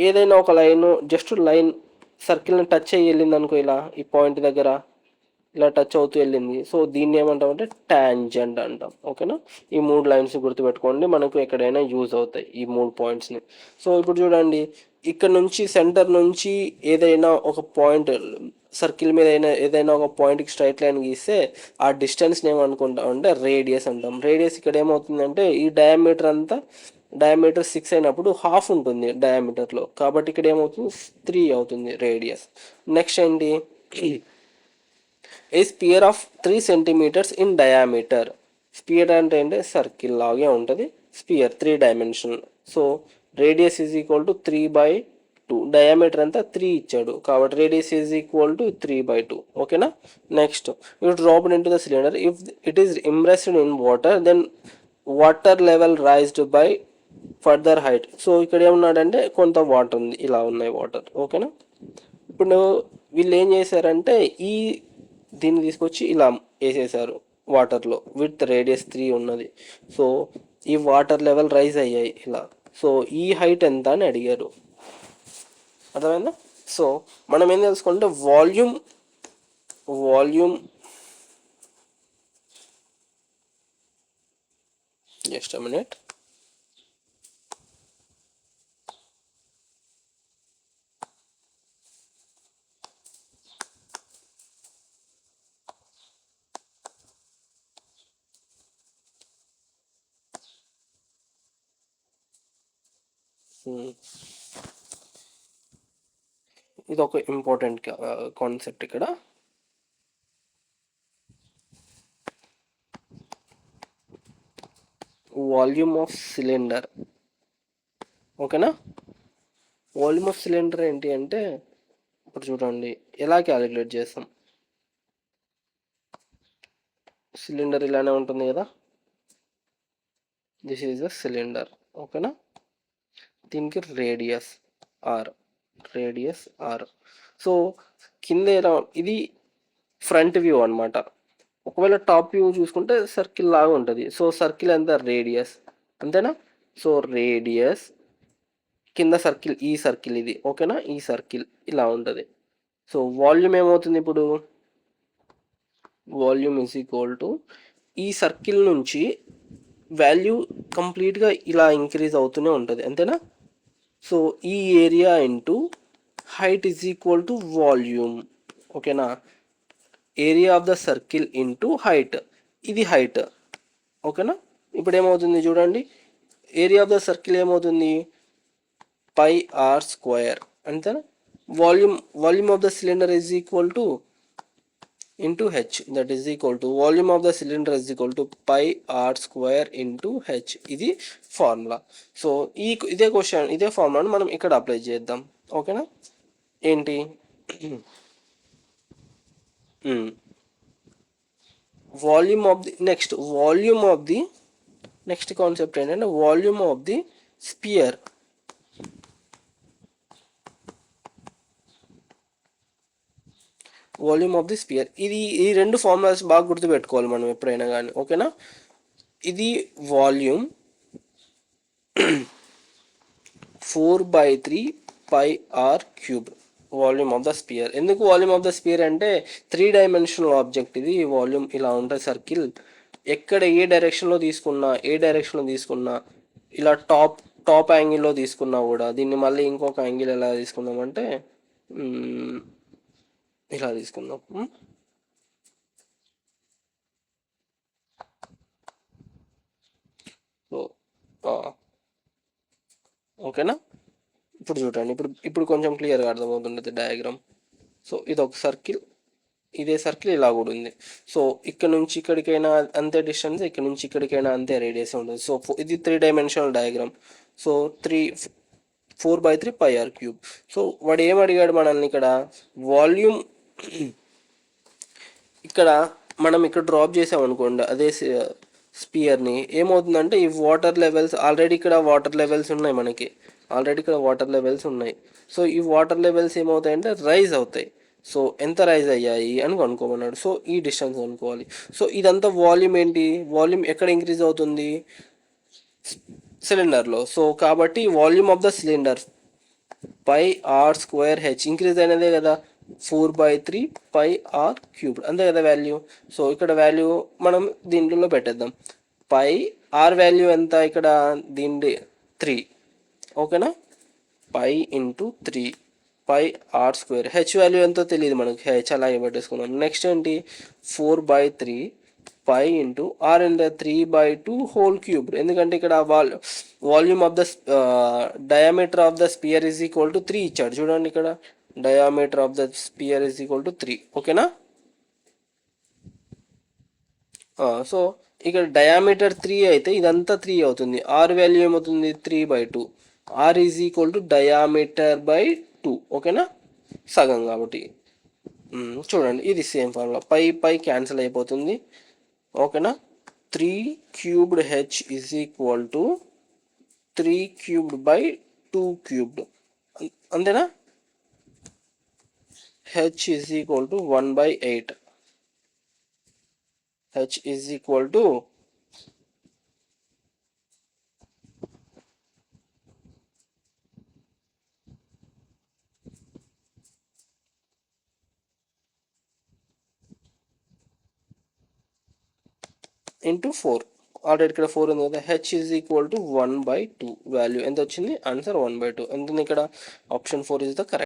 Speaker 1: ఏదైనా ఒక జస్ట్ లైన్ సర్కిల్ని టచ్ అయ్యి వెళ్ళింది అనుకో, ఇలా ఈ పాయింట్ దగ్గర ఇలా టచ్ అవుతూ వెళ్ళింది. సో దీన్ని ఏమంటామంటే టాంజెంట్ అంటాం. ఓకేనా? ఈ 3 లైన్స్ గుర్తుపెట్టుకోండి, మనకు ఎక్కడైనా యూజ్ అవుతాయి ఈ 3 పాయింట్స్ని. సో ఇప్పుడు చూడండి, ఇక్కడ నుంచి సెంటర్ నుంచి ఏదైనా ఒక పాయింట్ సర్కిల్ మీద ఏదైనా ఒక పాయింట్కి స్ట్రైట్ లైన్ గీస్తే ఆ డిస్టెన్స్ని ఏమనుకుంటాం అంటే రేడియస్ అంటాం. రేడియస్ ఇక్కడ ఏమవుతుందంటే ఈ డయామీటర్ 6 అయినప్పుడు హాఫ్ ఉంటుంది డయామీటర్లో, కాబట్టి ఇక్కడ ఏమవుతుంది? 3 అవుతుంది రేడియస్. నెక్స్ట్ ఏంటి? A sphere of 3 centimeters in diameter. Sphere అంటే సర్కిల్ లాగే ఉంటుంది. Sphere 3 dimensional. So radius is equal to 3/2. Diameter అంతా 3 ఇచ్చాడు, కాబట్టి రేడియస్ ఈజ్ ఈక్వల్ టు 3/2. ఓకేనా? Next, you dropped into the cylinder. If it is impressed in water, then water level raised by further height. So ఇక్కడ ఏమన్నాడంటే కొంత water ఉంది, ఇలా ఉన్నాయి వాటర్. ఓకేనా? ఇప్పుడు వీళ్ళు ఏం చేశారంటే దీన్ని తీసుకొచ్చి ఇలా వేసేసారు. వాటర్లో విత్ రేడియస్ 3 ఉన్నది. సో ఈ వాటర్ లెవెల్ రైజ్ అయ్యాయి ఇలా. సో ఈ హైట్ ఎంత అని అడిగారు. అర్థమైందా? సో మనం ఏం తెలుసుకుంటే వాల్యూమ్ జస్ట్ అ మినిట్. ఇది ఒక ఇంపార్టెంట్ కాన్సెప్ట్ ఇక్కడ. Volume of cylinder. ఓకేనా? వాల్యూమ్ ఆఫ్ సిలిండర్ ఏంటి అంటే ఇప్పుడు చూడండి ఎలా క్యాలిక్యులేట్ చేస్తాం. సిలిండర్ ఇలానే ఉంటుంది కదా, దిస్ ఈజ్ అ సిలిండర్. ఓకేనా? దీనికి రేడియస్ ఆర్. సో కింద ఎలా, ఇది ఫ్రంట్ వ్యూ అనమాట. ఒకవేళ టాప్ వ్యూ చూసుకుంటే సర్కిల్ లాగా ఉంటుంది. సో సర్కిల్ ఎంత, రేడియస్, అంతేనా? సో రేడియస్ కింద సర్కిల్, ఈ సర్కిల్ ఇది. ఓకేనా? ఈ సర్కిల్ ఇలా ఉంటుంది. సో వాల్యూమ్ ఏమవుతుంది ఇప్పుడు, వాల్యూమ్ ఈజ్ ఈక్వల్ టు ఈ సర్కిల్ నుంచి వాల్యూ కంప్లీట్గా ఇలా ఇంక్రీజ్ అవుతూనే ఉంటుంది, అంతేనా? సో ఈ area into height is equal to volume. ఓకేనా? Area of the circle into height, ఇది హైట్. ఓకేనా? ఇప్పుడు ఏమవుతుంది చూడండి, ఏరియా ఆఫ్ ద సర్కిల్ ఏమవుతుంది, పై ఆర్ స్క్వేర్, అంతేనా? Volume of the cylinder is equal to into h, that is equal to volume of the cylinder is equal to pi r square into h. ఇది formula. So ఇదే question, ఇదే ఫార్ములాను మనం ఇక్కడ apply చేద్దాం. ఓకేనా? ఏంటి volume of the next concept ఏంటంటే volume of the sphere. Volume of the sphere, ఈ రెండు ఫార్ములాస్ బాగా గుర్తుపెట్టుకోవాలి మనం ఎప్పుడైనా కానీ. ఓకేనా? ఇది volume 4/3 pi r cube, volume of the sphere. ఎందుకు వాల్యూమ్ ఆఫ్ ద స్పియర్ అంటే 3 డైమెన్షనల్ ఆబ్జెక్ట్ ఇది. వాల్యూమ్ ఇలా ఉంటుంది సర్కిల్. ఎక్కడ ఏ డైరెక్షన్లో తీసుకున్నా ఇలా టాప్ యాంగిల్లో తీసుకున్నా కూడా, దీన్ని మళ్ళీ ఇంకొక యాంగిల్ ఎలా తీసుకుందామంటే ఇలా తీసుకుందాం. సో ఓకేనా? ఇప్పుడు చూడండి, ఇప్పుడు కొంచెం క్లియర్గా అర్థమవుతుంటుంది డయాగ్రామ్. సో ఇది ఒక సర్కిల్, ఇదే సర్కిల్ ఇలా కూడా ఉంది. సో ఇక్కడ నుంచి ఇక్కడికైనా అంతే డిస్టెన్స్, ఇక్కడ నుంచి ఇక్కడికైనా అంతే రేడియస్ ఉంటుంది. సో ఇది 3 dimensional diagram. So 4/3 pi r cube. So వాడు ఏం అడిగాడు మనల్ని ఇక్కడ, వాల్యూమ్ ఇక్కడ మనం ఇక్కడ డ్రాప్ చేసామనుకోండి అదే స్పియర్ని, ఏమవుతుందంటే ఈ వాటర్ లెవెల్స్ ఆల్రెడీ ఇక్కడ వాటర్ లెవెల్స్ ఉన్నాయి. సో ఈ వాటర్ లెవెల్స్ ఏమవుతాయంటే రైజ్ అవుతాయి. సో ఎంత రైజ్ అయ్యాయి అని కనుక్కోమన్నాడు. సో ఈ డిస్టెన్స్ కనుక్కోవాలి. సో ఇదంతా వాల్యూమ్ ఏంటి, వాల్యూమ్ ఎక్కడ ఇంక్రీజ్ అవుతుంది, సిలిండర్లో. సో కాబట్టి volume of the cylinder pi r square h increase అయినదే కదా, 4/3 పై ఆర్ క్యూబ్డ్, అంతే కదా వాల్యూ. సో ఇక్కడ వాల్యూ మనం దీంట్లో పెట్టేద్దాం. పై ఆర్ వాల్యూ ఎంత ఇక్కడ, దీని 3. ఓకేనా? Pi into 3 pi r square. H value ఎంతో తెలియదు మనకి, హెచ్ అలాగే పెట్టేసుకున్నాం. నెక్స్ట్ ఏంటి, 4/3 pi into r into 3/2 whole cube. ఎందుకంటే ఇక్కడ volume of the diameter of the sphere is equal to 3 ఇచ్చాడు. చూడండి ఇక్కడ diameter of the sphere is equal to 3. ఓకేనా? సో ఇక్కడ డయామీటర్ 3 అయితే ఇదంతా 3 అవుతుంది. ఆర్ వాల్యూ ఏమవుతుంది, 3/2. R is equal to diameter by 2. ఓకేనా? సగం కాబట్టి. చూడండి ఇది సేమ్ ఫార్ములా, పై క్యాన్సిల్ అయిపోతుంది. ఓకేనా? 3 cubed h is equal to 3 cubed by 2 cubed, అంతేనా? H is equal to 1/8. H is equal to into 4. Already ఇక్కడ 4 ఉంది కదా, h is equal to 1/2. Value ఎంత వచ్చింది? ఆన్సర్ 1/2. ఎంత ఉంది ఇక్కడ? Option 4 is the correct.